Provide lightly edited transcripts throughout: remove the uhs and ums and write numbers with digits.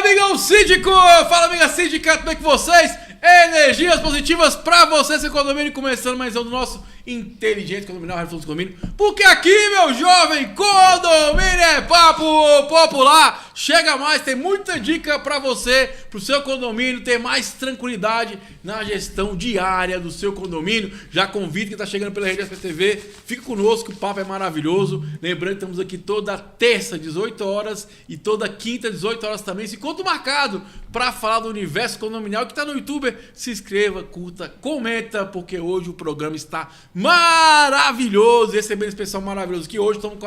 amigão síndico! Fala, amiga síndica, tudo bem com vocês? Energias positivas pra você, seu condomínio, começando mais um do nosso Inteligente Condominial, Reflexo do Condomínio. Porque aqui, meu jovem, condomínio é papo popular. Chega mais, tem muita dica pra você, pro seu condomínio ter mais tranquilidade na gestão diária do seu condomínio. Já convido quem tá chegando pela Rede SPTV, fica conosco, o papo é maravilhoso. Lembrando que estamos aqui toda terça, 18 horas, e toda quinta, 18 horas também. Esse encontro marcado pra falar do universo condominial que tá no YouTube. Se inscreva, curta, comenta, porque hoje o programa está maravilhoso. E esse é bem especial maravilhoso que hoje estamos com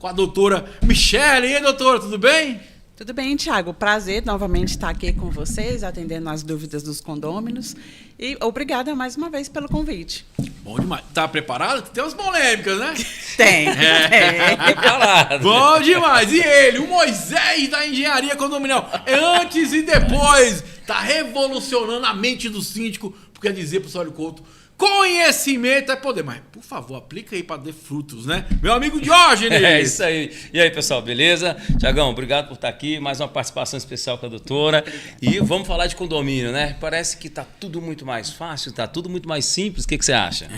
a doutora Michele. E aí, doutora, tudo bem? Tudo bem, Thiago. Prazer novamente estar aqui com vocês, atendendo as dúvidas dos condôminos. E obrigada mais uma vez pelo convite. Bom demais. Tá preparado? Tem umas polêmicas, né? Tem. Preparado. Bom demais. E ele, o Moisés da engenharia condominial. É antes e depois. Tá revolucionando a mente do síndico. Porque quer dizer pro Sólio Couto, conhecimento é poder. Mas, por favor, aplica aí para dar frutos, né? Meu amigo Diógenes. É isso aí. E aí, pessoal, beleza? Tiagão, obrigado por estar aqui. Mais uma participação especial com a doutora. E vamos falar de condomínio, né? Parece que tá tudo muito mais fácil, tá tudo muito mais simples. O que você acha?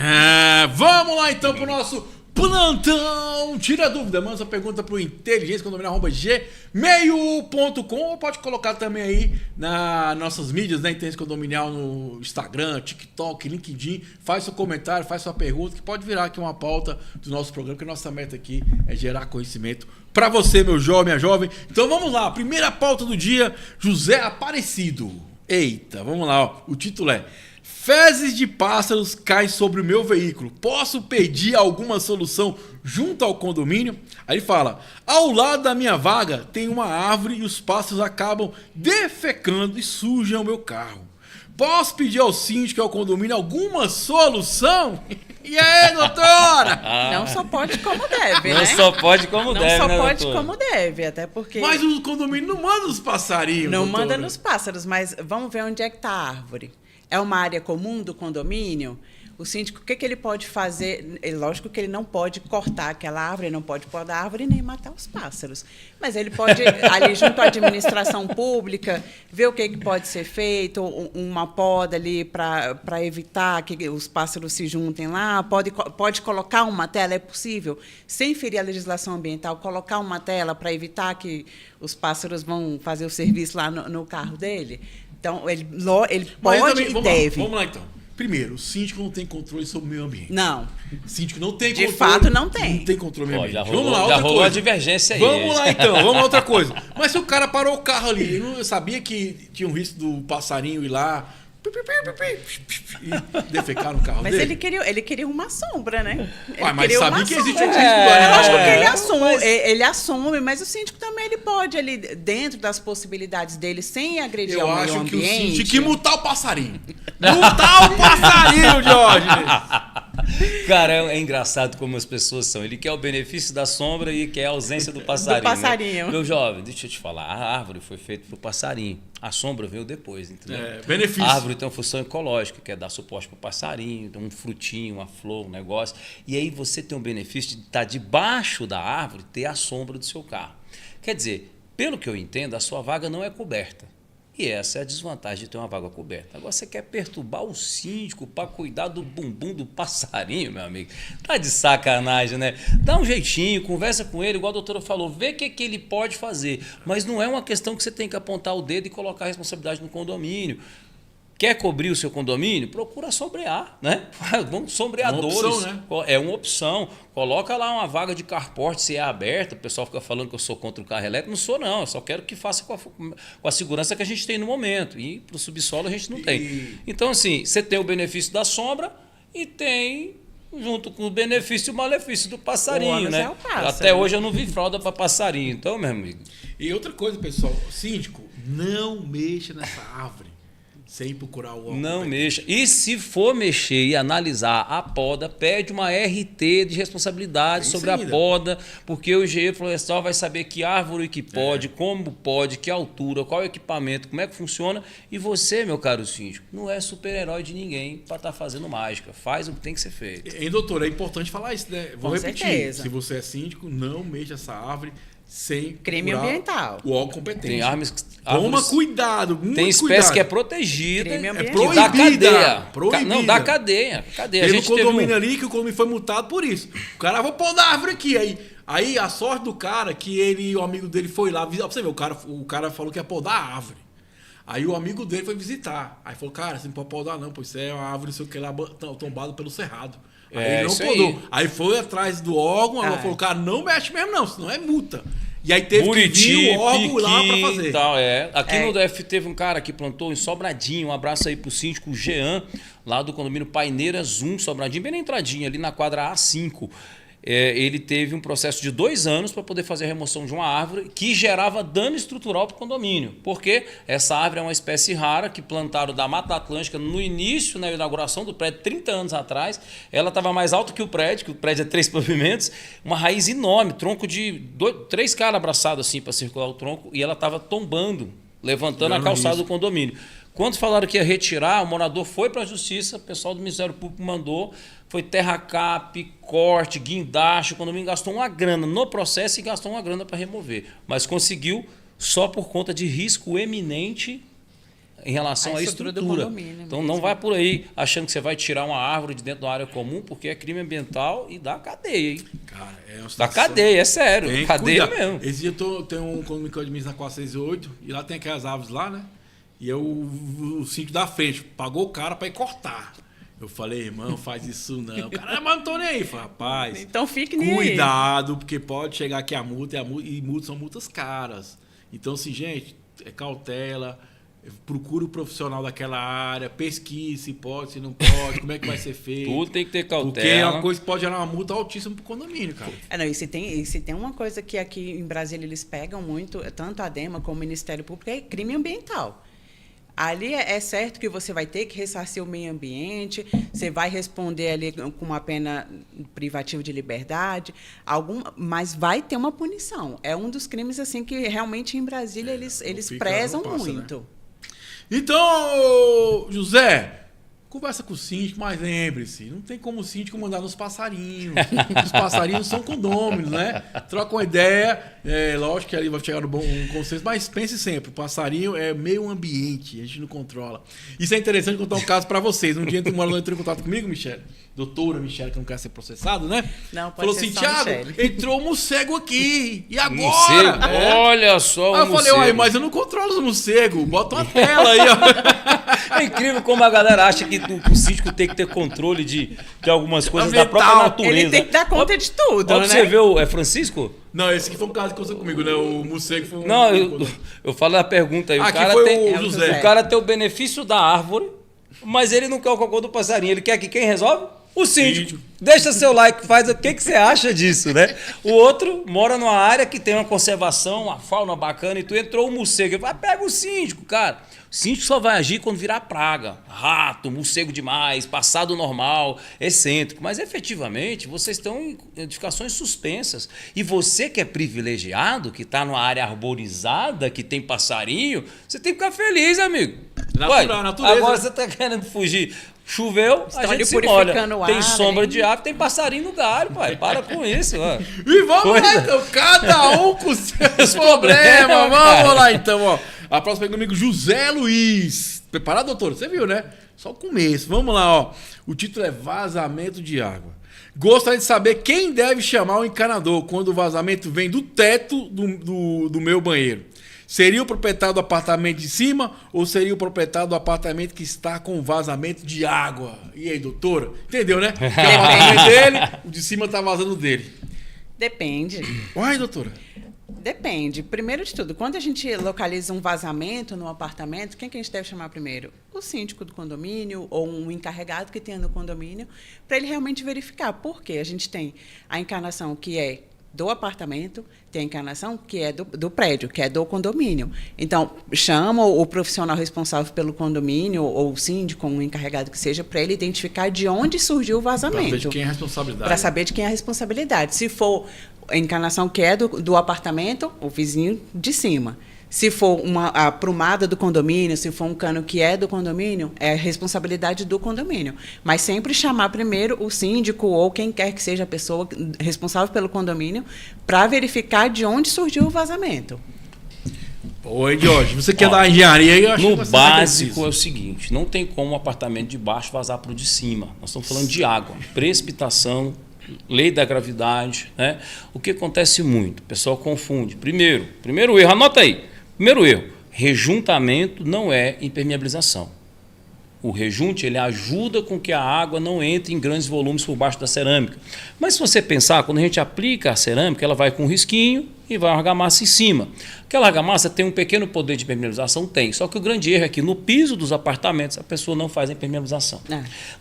Vamos lá, então, pro nosso plantão. Tira a dúvida, manda sua pergunta pro inteligenciacondominial@gmail.com ou pode colocar também aí nas nossas mídias, né? Inteligência Condominial no Instagram, TikTok, LinkedIn. Faz seu comentário, faz sua pergunta, que pode virar aqui uma pauta do nosso programa, que a nossa meta aqui é gerar conhecimento para você, meu jovem, minha jovem. Então vamos lá, primeira pauta do dia, José Aparecido. Eita, vamos lá, ó. O título é: fezes de pássaros caem sobre o meu veículo. Posso pedir alguma solução junto ao condomínio? Aí ele fala: ao lado da minha vaga tem uma árvore e os pássaros acabam defecando e sujam o meu carro. Posso pedir ao síndico e ao condomínio alguma solução? E aí, doutora? Não só pode como deve, né? Não só pode como deve, Não né, só pode doutora? como deve, até porque... Mas o condomínio não manda os passarinhos, Não doutora. manda nos pássaros, mas vamos ver onde é que está a árvore. É uma área comum do condomínio? O síndico, o que ele pode fazer? Lógico que ele não pode cortar aquela árvore, não pode podar a árvore nem matar os pássaros. Mas ele pode, ali junto à administração pública, ver o que pode ser feito, uma poda ali para evitar que os pássaros se juntem lá. Pode colocar uma tela, é possível, sem ferir a legislação ambiental, colocar uma tela para evitar que os pássaros vão fazer o serviço lá no carro dele? Então, ele pode também, e deve. Vamos lá, então. Primeiro, o síndico não tem controle sobre o meio ambiente. Não. O síndico não tem De controle. fato, não tem. Não tem controle sobre o meio Já ambiente. rolou, Vamos lá, já outra rolou a coisa. divergência aí. Vamos lá, então. Vamos a outra coisa. Mas se o cara parou o carro ali, ele não sabia que tinha um risco do passarinho ir lá e defecar no carro Mas dele? ele queria uma sombra, né? Ué, mas queria sabia uma que existe sombra. um risco do animal. Lógico que ele É. assume, ele assume, mas o síndico também ele pode, ali, dentro das possibilidades dele, sem agredir Eu ao meio acho que o ambiente. síndico tinha que multar o passarinho. Multar o passarinho, Jorge! Cara, é engraçado como as pessoas são. Ele quer o benefício da sombra e quer a ausência do passarinho. Do passarinho. Né? Meu jovem, deixa eu te falar. A árvore foi feita para o passarinho. A sombra veio depois, entendeu? Benefício. A árvore tem uma função ecológica, que é dar suporte para o passarinho, um frutinho, uma flor, um negócio. E aí você tem o benefício de estar debaixo da árvore, ter a sombra do seu carro. Quer dizer, pelo que eu entendo, a sua vaga não é coberta. E essa é a desvantagem de ter uma vaga coberta. Agora você quer perturbar o síndico para cuidar do bumbum do passarinho, meu amigo. Tá de sacanagem, né? Dá um jeitinho, conversa com ele, igual a doutora falou, vê o que ele pode fazer. Mas não é uma questão que você tem que apontar o dedo e colocar a responsabilidade no condomínio. Quer cobrir o seu condomínio? Procura sombrear, né? Vamos sombreadores. Uma opção, né? É uma opção. Coloca lá uma vaga de carport, se é aberta. O pessoal fica falando que eu sou contra o carro elétrico. Não sou, não. Eu só quero que faça com a segurança que a gente tem no momento. E para o subsolo a gente não tem. Então, assim, você tem o benefício da sombra e tem, junto com o benefício e o malefício do passarinho, né? É o pássaro. Até hoje eu não vi fralda para passarinho. Então, meu amigo. E outra coisa, pessoal, síndico, não mexa nessa árvore sem procurar o órgão. Não mexa. E se for mexer e analisar a poda, pede uma RT de responsabilidade Isso sobre ainda. a poda, porque o engenheiro florestal vai saber que árvore que pode, como pode, que altura, qual equipamento, como é que funciona. E você, meu caro síndico, não é super-herói de ninguém para estar fazendo mágica. Faz o que tem que ser feito. Hein, doutor, é importante falar isso, né? Vou Com repetir. certeza. Se você é síndico, não mexa essa árvore sem Crime procurar ambiental. o órgão competente. Tem árvores, Toma cuidado, muito tem espécie cuidado. que é protegida, Crime é ambiental. da Proibida. cadeia. Proibida. Não, da cadeia. A Teve um gente teve condomínio ali que o condomínio foi multado por isso. O cara, vou pôr da árvore aqui. Aí a sorte do cara que o amigo dele foi lá visitar. Pra você ver, o cara falou que ia pôr da árvore. Aí o amigo dele foi visitar. Aí falou, cara, você não pode podar não, pois isso é uma árvore, não sei o que lá, tombado pelo cerrado. Aí ele não podou. Aí foi atrás do órgão, ela falou, cara, não mexe mesmo não, senão é multa. E aí teve que vir o órgão lá pra fazer. E tal, Aqui no DF teve um cara que plantou em Sobradinho, um abraço aí pro síndico Jean, lá do condomínio Paineiras 1, Sobradinho, bem na entradinha, ali na quadra A5. Ele teve um processo de 2 anos para poder fazer a remoção de uma árvore que gerava dano estrutural para o condomínio. Porque essa árvore é uma espécie rara que plantaram da Mata Atlântica no início, na inauguração do prédio, 30 anos atrás. Ela estava mais alta que o prédio é 3 pavimentos, uma raiz enorme, tronco de 3 caras abraçados assim para circular o tronco, e ela estava tombando, levantando a calçada do condomínio. Quando falaram que ia retirar, o morador foi para a justiça, o pessoal do Ministério Público mandou, foi terracap, corte, guindaste, o condomínio gastou uma grana no processo e gastou uma grana para remover. Mas conseguiu só por conta de risco eminente em relação à estrutura. Então não vai por aí achando que você vai tirar uma árvore de dentro da área comum, porque é crime ambiental e dá cadeia, hein? Cara, dá cadeia, é sério. Tem cadeia mesmo. Esse dia tem um condomínio que eu administro na 468 e lá tem aquelas árvores lá, né? E o síndico da frente pagou o cara para ir cortar. Eu falei, irmão, faz isso não. O cara, mas não tô nem aí. Falei, rapaz, então fique nem cuidado, porque pode chegar aqui a multa, e multas são multas caras. Então, assim, gente, cautela, procure o profissional daquela área, pesquise se pode, se não pode, como é que vai ser feito. Tudo tem que ter cautela. Porque é uma coisa que pode gerar uma multa altíssima pro condomínio, cara. Não, e se tem uma coisa que aqui em Brasília eles pegam muito, tanto a DEMA como o Ministério Público, é crime ambiental. Ali é certo que você vai ter que ressarcir o meio ambiente, você vai responder ali com uma pena privativa de liberdade, mas vai ter uma punição. É um dos crimes assim que realmente em Brasília eles prezam muito. Né? Então, José, conversa com o síndico, mas lembre-se, não tem como o síndico mandar nos passarinhos. Os passarinhos são condôminos, né? Troca uma ideia, lógico que ali vai chegar um consenso, mas pense sempre, o passarinho é meio ambiente, a gente não controla. Isso é interessante contar um caso para vocês. Um dia um morador entrou em contato comigo, Michele, doutora Michele, que não quer ser processado, né? Não, pode falou ser assim, só Thiago, Michele. entrou um morcego aqui, e agora? Morcego? Olha só, aí eu falei, uai, mas eu não controlo os morcegos, bota uma tela aí, ó. É incrível como a galera acha que o síndico tem que ter controle de algumas coisas da própria natureza. Ele tem que dar conta de tudo, né? Você viu, é Francisco? Não, esse aqui foi um caso que aconteceu comigo, né? O morcego foi um... Não, eu falo a pergunta aí. O aqui cara foi tem, o José. O cara tem o benefício da árvore, mas ele não quer o cocô do passarinho. Ele quer que quem resolve? O síndico. Deixa seu like, faz o que você acha disso, né? O outro mora numa área que tem uma conservação, uma fauna bacana, e tu entrou um morcego. Ele fala, pega o síndico, cara. O síndico só vai agir quando virar praga. Rato, morcego demais, passado normal, excêntrico. Mas, efetivamente, vocês estão em edificações suspensas. E você que é privilegiado, que está numa área arborizada, que tem passarinho, você tem que ficar feliz, amigo. Natureza. Agora você está querendo fugir. Choveu, a gente se molha. Tem sombra de árvore, tem passarinho no galho, pai. Para com isso, ó. E vamos lá, então. Cada um com seus problemas. Vamos lá, então, ó. A próxima é comigo, José Luiz. Preparado, doutor? Você viu, né? Só o começo. Vamos lá, ó. O título é Vazamento de Água. Gostaria de saber quem deve chamar o encanador quando o vazamento vem do teto do meu banheiro. Seria o proprietário do apartamento de cima ou seria o proprietário do apartamento que está com vazamento de água? E aí, doutora? Entendeu, né? Que é o apartamento dele, o de cima está vazando dele. Depende. Uai, doutora? Depende. Primeiro de tudo, quando a gente localiza um vazamento no apartamento, quem que a gente deve chamar primeiro? O síndico do condomínio ou um encarregado que tenha no condomínio, para ele realmente verificar. Por quê? A gente tem a encanação que é do apartamento, tem a encanação que é do prédio, que é do condomínio. Então, chama o profissional responsável pelo condomínio, ou o síndico, um encarregado que seja, para ele identificar de onde surgiu o vazamento. Para saber de quem é a responsabilidade. Para saber de quem é a responsabilidade. Se for a encanação que é do apartamento, o vizinho de cima. Se for a prumada do condomínio, se for um cano que é do condomínio, é responsabilidade do condomínio. Mas sempre chamar primeiro o síndico ou quem quer que seja a pessoa responsável pelo condomínio para verificar de onde surgiu o vazamento. Oi, Jorge, você quer dar engenharia aí? Eu acho No que você básico é o seguinte, não tem como o apartamento de baixo vazar para o de cima. Nós estamos falando de água, precipitação, lei da gravidade, né? O que acontece muito, o pessoal confunde. Primeiro erro, anota aí. Primeiro erro, rejuntamento não é impermeabilização. O rejunte ele ajuda com que a água não entre em grandes volumes por baixo da cerâmica. Mas se você pensar, quando a gente aplica a cerâmica, ela vai com um risquinho e vai uma argamassa em cima. Aquela argamassa tem um pequeno poder de impermeabilização? Tem. Só que o grande erro é que no piso dos apartamentos a pessoa não faz a impermeabilização.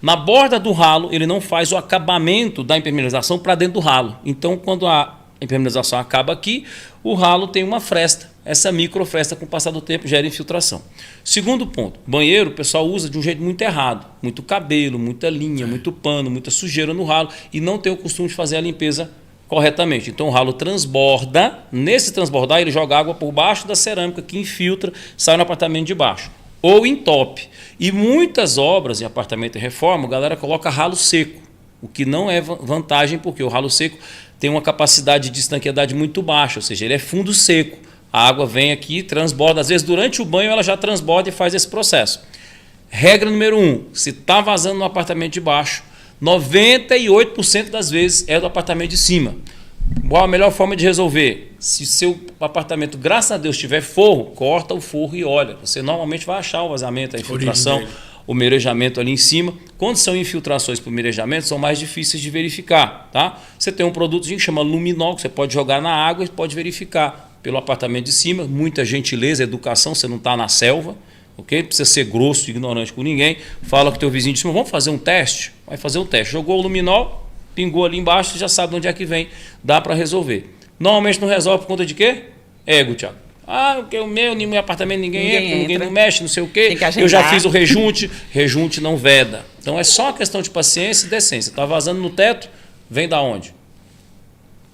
Na borda do ralo, ele não faz o acabamento da impermeabilização para dentro do ralo. Então, quando a impermeabilização acaba aqui, o ralo tem uma fresta. Essa microfresta, com o passar do tempo, gera infiltração. Segundo ponto, banheiro o pessoal usa de um jeito muito errado. Muito cabelo, muita linha, muito pano, muita sujeira no ralo e não tem o costume de fazer a limpeza corretamente. Então o ralo transborda, nesse transbordar ele joga água por baixo da cerâmica que infiltra, sai no apartamento de baixo. Ou entope. E muitas obras em apartamento e reforma, a galera coloca ralo seco, o que não é vantagem porque o ralo seco tem uma capacidade de estanqueidade muito baixa, ou seja, ele é fundo seco. A água vem aqui, transborda. Às vezes, durante o banho, ela já transborda e faz esse processo. Regra número 1. Se está vazando no apartamento de baixo, 98% das vezes é do apartamento de cima. Qual a melhor forma de resolver? Se seu apartamento, graças a Deus, tiver forro, corta o forro e olha. Você normalmente vai achar o vazamento, a infiltração, o merejamento ali em cima. Quando são infiltrações por merejamento, são mais difíceis de verificar. Tá? Você tem um produto que chama luminol, que você pode jogar na água e pode verificar. Pelo apartamento de cima, muita gentileza, educação, você não está na selva, ok? Não precisa ser grosso e ignorante com ninguém. Fala com o teu vizinho de cima, vamos fazer um teste? Vai fazer um teste. Jogou o luminol, pingou ali embaixo, você já sabe de onde é que vem. Dá para resolver. Normalmente não resolve por conta de quê? Ego, Thiago. Porque o meu apartamento ninguém entra, ninguém não mexe, não sei o quê. Eu já fiz o rejunte não veda. Então é só questão de paciência e decência. Está vazando no teto, vem da onde?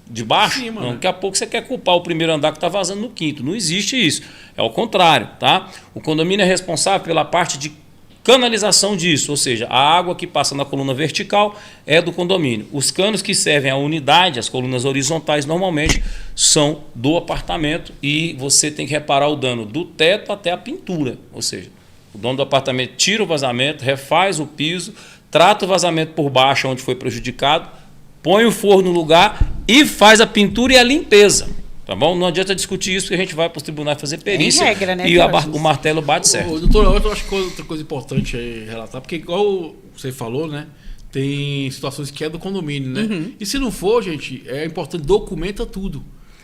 De baixo? Cima, não, né? Daqui a pouco você quer culpar o primeiro andar que está vazando no quinto. Não existe isso. É o contrário. Tá? O condomínio é responsável pela parte de canalização disso, ou seja, a água que passa na coluna vertical é do condomínio. Os canos que servem à unidade, as colunas horizontais, normalmente são do apartamento e você tem que reparar o dano do teto até a pintura. Ou seja, o dono do apartamento tira o vazamento, refaz o piso, trata o vazamento por baixo onde foi prejudicado, põe o forro no lugar e faz a pintura e a limpeza. Tá bom? Não adianta discutir isso, porque a gente vai para os tribunais fazer perícia. Em regra, né, e o martelo bate certo. Doutor, eu acho que outra coisa importante aí relatar, porque igual você falou, né? Tem situações que é do condomínio, né? Uhum. E se não for, gente, é importante, documenta tudo.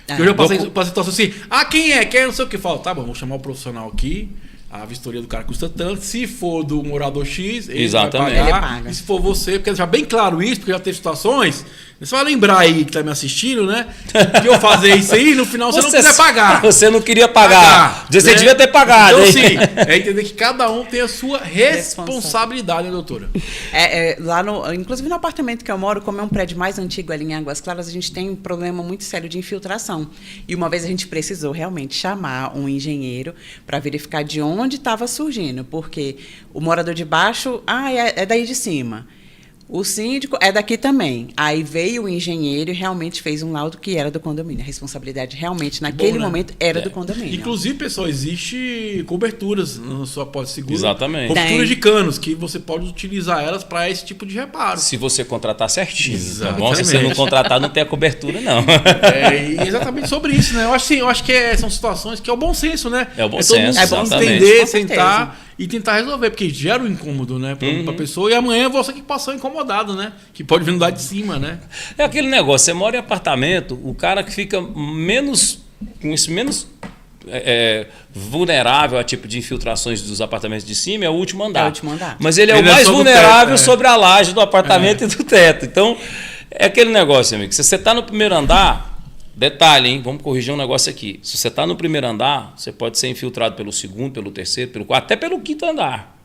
Eu já passei situação assim, quem é? Quem é? Não sei o que. Fala, tá bom, vou chamar o profissional aqui. A vistoria do cara custa tanto. Se for do morador X, ele Exatamente. vai pagar. Ele paga. E se for você, porque deixar bem claro isso, porque já teve situações. Você vai lembrar aí que tá me assistindo, né? Que eu fazer isso aí, no final você não quiser pagar. Você não queria pagar. Você Né? devia ter pagado. Então, hein? sim, é entender que cada um tem a sua responsabilidade, né, doutora? Inclusive no apartamento que eu moro, como é um prédio mais antigo ali em Águas Claras, a gente tem um problema muito sério de infiltração. E uma vez a gente precisou realmente chamar um engenheiro para verificar de onde estava surgindo, porque o morador de baixo, é daí de cima. O síndico é daqui também. Aí veio o engenheiro e realmente fez um laudo que era do condomínio. A responsabilidade realmente, naquele momento, era do condomínio. Inclusive, pessoal, existe coberturas na sua pólice seguro. Exatamente. Coberturas de canos, que você pode utilizar elas para esse tipo de reparo. Se você contratar certinho. Exatamente. Tá bom? Se você não contratar, não tem a cobertura, não. E exatamente sobre isso, né? Eu acho que são situações que é o bom senso, né? É o bom todo mundo senso, exatamente. entender, Com certeza. sentar e tentar resolver, porque gera um incômodo, né? Pra pessoa, e amanhã você que passou incomodado, né? Que pode vir lá de cima, né? É aquele negócio, você mora em apartamento, o cara que fica menos vulnerável a tipo de infiltrações dos apartamentos de cima é o último andar. É o último andar. Mas ele é Ele o é mais sobre o vulnerável teto, sobre a laje do apartamento e do teto. Então, é aquele negócio, amigo. Se você está no primeiro andar, detalhe, hein? Vamos corrigir um negócio aqui. Se você está no primeiro andar, você pode ser infiltrado pelo segundo, pelo terceiro, pelo quarto, até pelo quinto andar.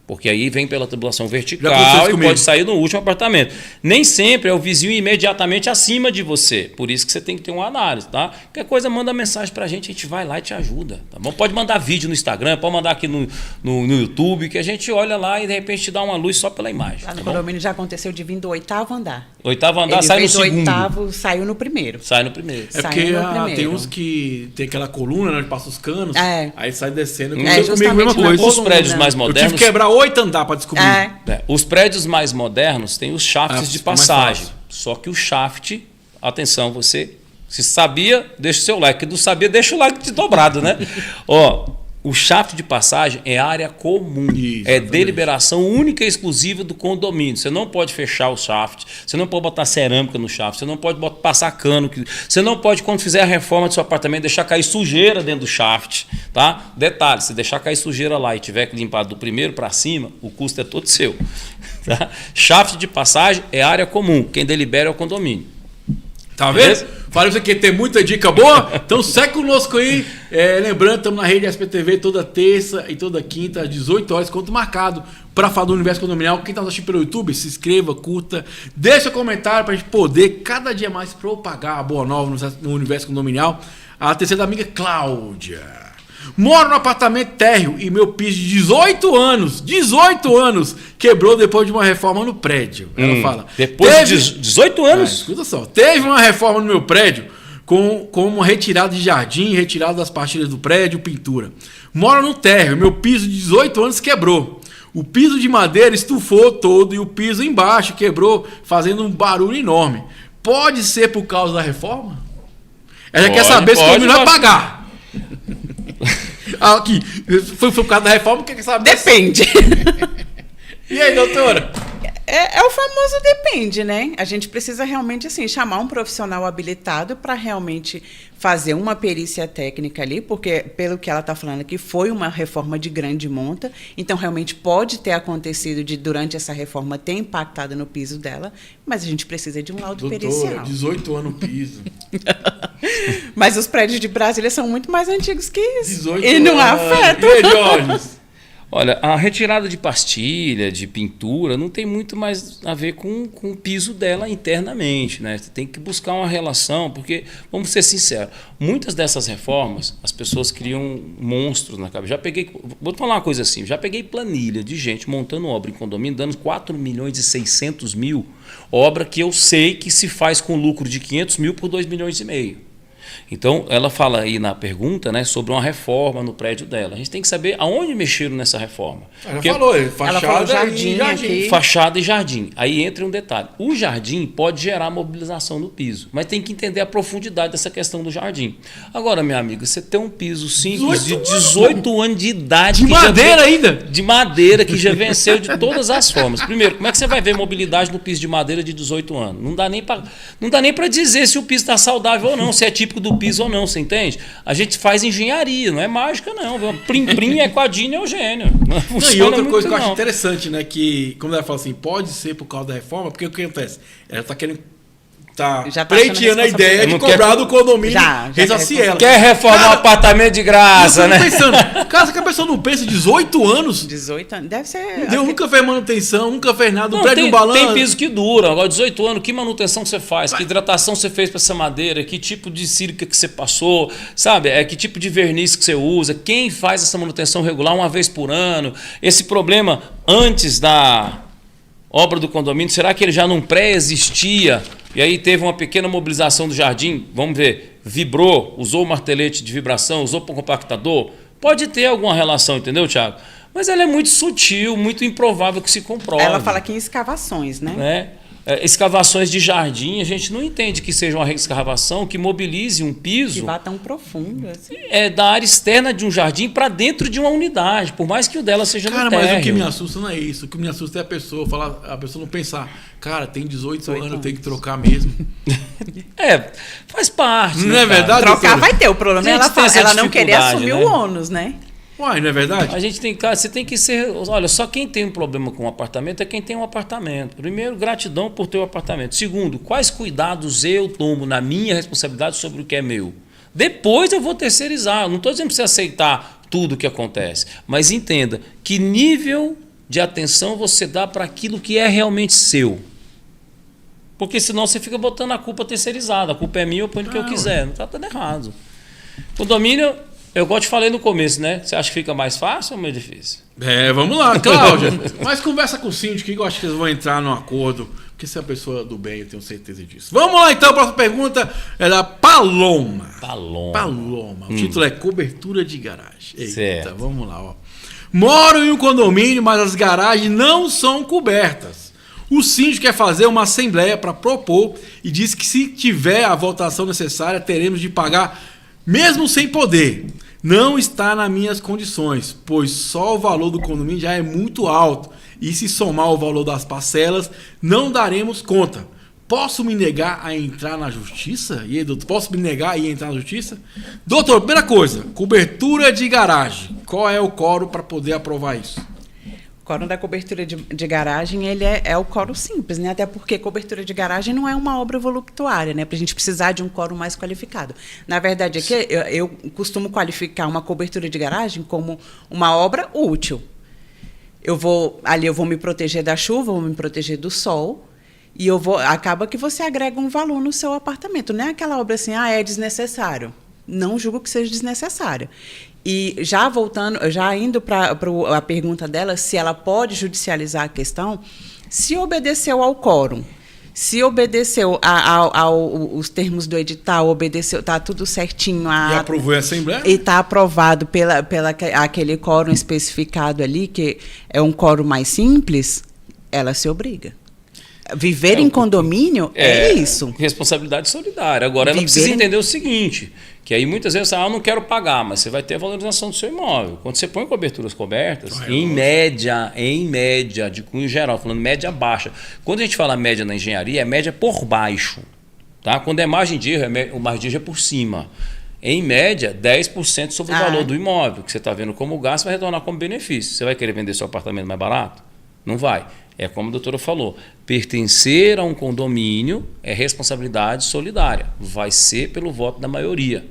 Porque aí vem pela tubulação Já aconteceu vertical isso e comigo. pode sair no último apartamento. Nem sempre é o vizinho imediatamente acima de você. Por isso que você tem que ter uma análise, tá? Qualquer coisa, manda mensagem pra gente, a gente vai lá e te ajuda, tá bom? Pode mandar vídeo no Instagram, pode mandar aqui no YouTube, que a gente olha lá e de repente te dá uma luz só pela imagem, Lá tá no bom? condomínio já aconteceu de vir do 8º andar. 8º andar, Ele sai no veio do segundo. 8º, saiu no primeiro. Sai no primeiro. É Saiu porque no tem primeiro. uns que tem aquela coluna, né, onde passa os canos, É. aí sai descendo. É, Aconteceu comigo a mesma justamente na coisa. Os coluna. prédios mais Eu tive modernos... que quebrar 8 andar pra descobrir. Os prédios mais modernos têm os shafts de fica mais passagem. fácil. Só que o shaft, atenção, você se sabia, deixa o seu like. Se não sabia, deixa o like de dobrado, né? Ó, o shaft de passagem é área comum. Isso, é exatamente. deliberação única e exclusiva do condomínio. Você não pode fechar o shaft, você não pode botar cerâmica no shaft, você não pode passar cano. Você não pode, quando fizer a reforma do seu apartamento, deixar cair sujeira dentro do shaft. Tá? Detalhe, se deixar cair sujeira lá e tiver que limpar do primeiro para cima, o custo é todo seu. Tá? Shaft de passagem é área comum. Quem delibera é o condomínio. Tá vendo? Beleza? Falei pra você que tem muita dica boa. Então segue conosco aí. Lembrando, estamos na rede SPTV toda terça e toda quinta, às 18 horas, conto marcado para falar do universo condominial. Quem está assistindo pelo YouTube, se inscreva, curta, deixa seu comentário para a gente poder cada dia mais propagar a boa nova no universo condominial. A terceira amiga Cláudia. Moro no apartamento térreo e meu piso de 18 anos, quebrou depois de uma reforma no prédio. Ela fala. Depois de 18 anos? Escuta só. Teve uma reforma no meu prédio com uma retirada de jardim, retirada das partilhas do prédio, pintura. Moro no térreo, meu piso de 18 anos quebrou. O piso de madeira estufou todo e o piso embaixo quebrou, fazendo um barulho enorme. Pode ser por causa da reforma? Ela quer saber se o condomínio vai pagar. Aqui, foi por causa da reforma, quer saber? Depende. E aí, doutora? É o famoso depende, né? A gente precisa realmente assim chamar um profissional habilitado para realmente fazer uma perícia técnica ali, porque pelo que ela está falando aqui foi uma reforma de grande monta, então realmente pode ter acontecido de durante essa reforma ter impactado no piso dela, mas a gente precisa de um laudo Doutora, pericial. 18 anos no piso. Mas os prédios de Brasília são muito mais antigos que isso 18 e não anos. afetam. E aí, Jorge? Olha, a retirada de pastilha, de pintura, não tem muito mais a ver com o piso dela internamente, né? Você tem que buscar uma relação, porque, vamos ser sinceros, muitas dessas reformas, as pessoas criam monstros na cabeça. Vou te falar uma coisa assim, já peguei planilha de gente montando obra em condomínio, dando 4 milhões e 600 mil, obra que eu sei que se faz com lucro de 500 mil por 2 milhões e meio. Então, ela fala aí na pergunta, né, sobre uma reforma no prédio dela. A gente tem que saber aonde mexeram nessa reforma. Ela Porque falou, Ela fachada falou jardim, jardim aqui. fachada e jardim. Aí entra um detalhe. O jardim pode gerar mobilização no piso, mas tem que entender a profundidade dessa questão do jardim. Agora, minha amiga, você tem um piso simples de 18 anos de idade. De que já madeira ainda? De madeira, que já venceu de todas as formas. Primeiro, como é que você vai ver mobilidade no piso de madeira de 18 anos? Não dá nem para dizer se o piso está saudável ou não, se é típico do piso ou não, você entende? A gente faz engenharia, não é mágica não. Plim-plim é quadrinho, é o gênio. Não Não, funciona e outra muito, coisa que eu acho não. interessante, né? Que, como ela fala assim, pode ser por causa da reforma, porque o que acontece? Ela tá querendo. Tá Já tá pleiteando a achando ideia de Não cobrar do condomínio Já ressarcir quer ela. Quer reformar um apartamento de graça, Eu né? tô pensando, cara, que a pessoa não pensa 18 anos, 18 anos. Deve ser. Deus nunca fez manutenção, nunca fez nada, o Não, prédio tem, não balança. tem piso que dura. Agora, 18 anos, que manutenção você faz? Que hidratação você fez para essa madeira? Que tipo de sílica que você passou? Sabe? Que tipo de verniz que você usa? Quem faz essa manutenção regular uma vez por ano? Esse problema antes da obra do condomínio, será que ele já não pré-existia? E aí teve uma pequena mobilização do jardim, vamos ver, vibrou, usou o martelete de vibração, usou o compactador? Pode ter alguma relação, entendeu, Thiago? Mas ela é muito sutil, muito improvável que se comprove. Ela fala aqui em escavações, né? Escavações de jardim, a gente não entende que seja uma escavação que mobilize um Que piso vá tão profundo. Assim. da área externa de um jardim para dentro de uma unidade, por mais que o dela seja Cara, no mas térreo. o que me assusta não é isso. O que me assusta é a pessoa não pensar, cara, tem 18 anos, tem que trocar mesmo. Faz parte. Não né, é cara? verdade? Trocar doutora? vai ter. O problema é Gente, ela, tem essa ela não querer dificuldade, assumir né? o ônus, né? Uai, não é verdade? A gente tem, cara, você tem que ser. Olha, só quem tem um problema com um apartamento é quem tem um apartamento. Primeiro, gratidão por ter um apartamento. Segundo, quais cuidados eu tomo na minha responsabilidade sobre o que é meu? Depois eu vou terceirizar. Eu não estou dizendo para você aceitar tudo o que acontece, mas entenda que nível de atenção você dá para aquilo que é realmente seu. Porque senão você fica botando a culpa terceirizada. A culpa é minha, eu ponho o que eu quiser. Não está tudo errado. Condomínio, eu igual te falei no começo, né? Você acha que fica mais fácil ou mais difícil? Vamos lá, Cláudia. Mas conversa com o síndico, que eu acho que eles vão entrar num acordo. Porque você é uma pessoa do bem, eu tenho certeza disso. Vamos lá, então, a próxima pergunta é da Paloma. Paloma. O título é Cobertura de Garagem. Eita, certo. Vamos lá, ó. Moro em um condomínio, mas as garagens não são cobertas. O síndico quer fazer uma assembleia para propor e diz que se tiver a votação necessária, teremos de pagar mesmo sem poder. Não está nas minhas condições, pois só o valor do condomínio já é muito alto. E se somar o valor das parcelas, não daremos conta. Posso me negar a entrar na justiça? E aí, doutor, posso me negar a entrar na justiça? Doutor, primeira coisa, cobertura de garagem. Qual é o quórum para poder aprovar isso? O quórum da cobertura de garagem, ele é o quórum simples, né? Até porque cobertura de garagem não é uma obra voluptuária, né? Para a gente precisar de um quórum mais qualificado. Na verdade, aqui eu costumo qualificar uma cobertura de garagem como uma obra útil. Eu vou me proteger da chuva, vou me proteger do sol, e acaba que você agrega um valor no seu apartamento. Não é aquela obra assim, é desnecessário. Não julgo que seja desnecessário. E já indo para a pergunta dela, se ela pode judicializar a questão, se obedeceu ao quórum, se obedeceu aos termos do edital, obedeceu, está tudo certinho. E aprovou a Assembleia? E está aprovado aquele quórum especificado ali, que é um quórum mais simples, ela se obriga. Viver em condomínio é isso. Responsabilidade solidária. Agora, ela precisa entender o seguinte, que aí muitas vezes eu não quero pagar, mas você vai ter a valorização do seu imóvel. Quando você põe coberturas cobertas, em média, de cunho geral, falando média baixa. Quando a gente fala média na engenharia, é média por baixo. Tá? Quando é margem de erro, o margem de erro é por cima. Em média, 10% sobre o valor do imóvel, que você está vendo como gasto, vai retornar como benefício. Você vai querer vender seu apartamento mais barato? Não vai. É como a doutora falou, pertencer a um condomínio é responsabilidade solidária. Vai ser pelo voto da maioria.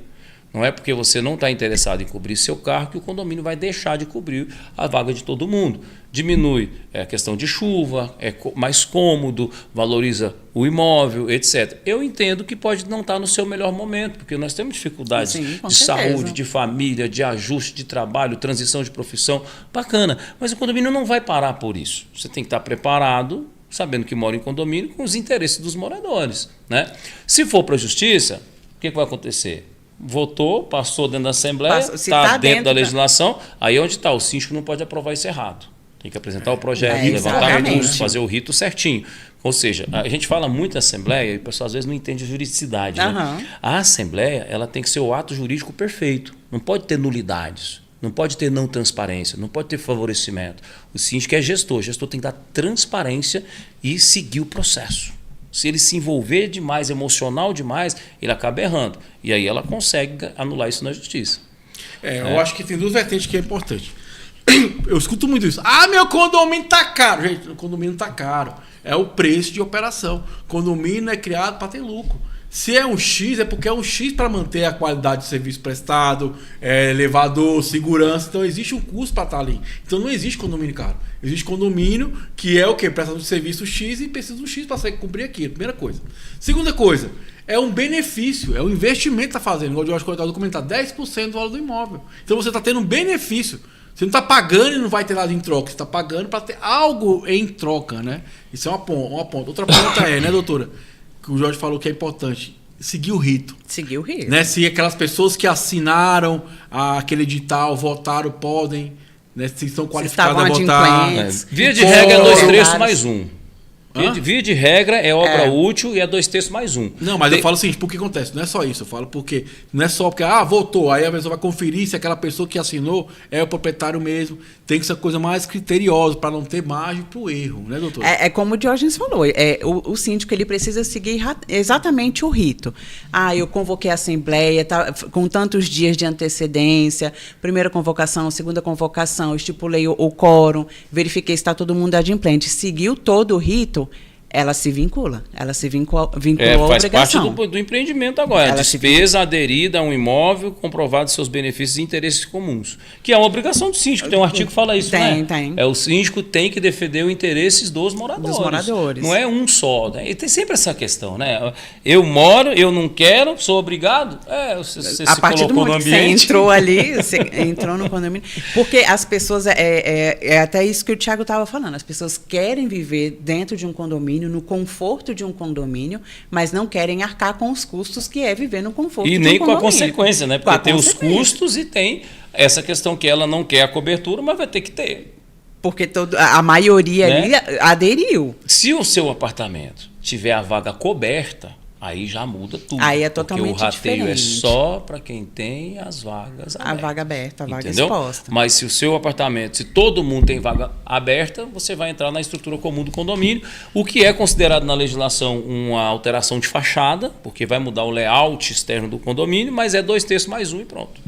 Não é porque você não está interessado em cobrir seu carro que o condomínio vai deixar de cobrir a vaga de todo mundo. Diminui a questão de chuva, é mais cômodo, valoriza o imóvel, etc. Eu entendo que pode não estar no seu melhor momento, porque nós temos dificuldades de saúde, de família, de ajuste de trabalho, transição de profissão. Bacana, mas o condomínio não vai parar por isso. Você tem que estar preparado, sabendo que mora em condomínio, com os interesses dos moradores, né? Se for para a justiça, o que vai acontecer? Votou, passou dentro da Assembleia, está dentro da legislação, aí onde está? O síndico não pode aprovar isso errado. Tem que apresentar o projeto, levantar recursos, fazer o rito certinho. Ou seja, a gente fala muito da Assembleia e o pessoal às vezes não entende a juridicidade. Né? A Assembleia ela tem que ser o ato jurídico perfeito. Não pode ter nulidades, não pode ter não transparência, não pode ter favorecimento. O síndico é gestor. O gestor tem que dar transparência e seguir o processo. Se ele se envolver demais, emocional demais, ele acaba errando. E aí ela consegue anular isso na justiça. Eu acho que tem duas vertentes que é importante. Eu escuto muito isso. Meu condomínio tá caro. Gente, o condomínio tá caro. É o preço de operação. Condomínio é criado para ter lucro. Se é um X, é porque é um X para manter a qualidade de serviço prestado, elevador, segurança. Então existe um custo para estar ali. Então não existe condomínio caro. Existe condomínio que é o quê? Presta um serviço X e precisa de um X para cumprir aquilo. Primeira coisa. Segunda coisa, é um benefício, é um investimento que está fazendo. Igual o Jorge Cortado documentar, 10% do valor do imóvel. Então você está tendo um benefício. Você não está pagando e não vai ter nada em troca. Você está pagando para ter algo em troca, né? Isso é uma ponta. Outra ponta né, doutora? Que o Jorge falou que é importante, seguir o rito. Seguir o rito. Né? Se aquelas pessoas que assinaram aquele edital, votaram, podem, né? Se estão qualificadas a votar. Via de regra é 2/3 mais 1. Via de regra é obra útil e é 2/3 mais 1. Não, mas eu falo o seguinte, por que acontece? Não é só isso, eu falo porque não é só porque, votou, aí a pessoa vai conferir se aquela pessoa que assinou é o proprietário mesmo. Tem que ser coisa mais criteriosa para não ter margem para o erro, né, doutor? É como o Diógenes falou, o síndico ele precisa seguir exatamente o rito. Eu convoquei a Assembleia com tantos dias de antecedência, primeira convocação, segunda convocação, estipulei o quórum, verifiquei se está todo mundo adimplente, seguiu todo o rito, ela se vincula à Faz parte obrigação. do empreendimento agora. Ela Despesa aderida a um imóvel comprovado seus benefícios e interesses comuns. Que é uma obrigação do síndico. Tem um artigo que fala isso, né? Tem. O síndico tem que defender os interesses dos moradores. Não é um só. Né? E tem sempre essa questão, né? Eu moro, eu não quero, sou obrigado. Você A se partir do colocou no momento que você ambiente. entrou ali, você entrou no condomínio. Porque as pessoas, é até isso que o Thiago estava falando, as pessoas querem viver dentro de um condomínio, no conforto de um condomínio, mas não querem arcar com os custos que é viver no conforto de um condomínio. E nem com a consequência, né? Porque tem os consequência. custos e tem essa questão que ela não quer a cobertura, mas vai ter que ter. Porque a maioria Né? ali aderiu. Se o seu apartamento tiver a vaga coberta, aí já muda tudo. Aí é totalmente porque o rateio diferente. é só para quem tem as vagas abertas. A vaga aberta, a vaga Entendeu? exposta. Mas se o seu apartamento, se todo mundo tem vaga aberta, você vai entrar na estrutura comum do condomínio, o que é considerado na legislação uma alteração de fachada, porque vai mudar o layout externo do condomínio, mas é 2/3 mais 1 e pronto.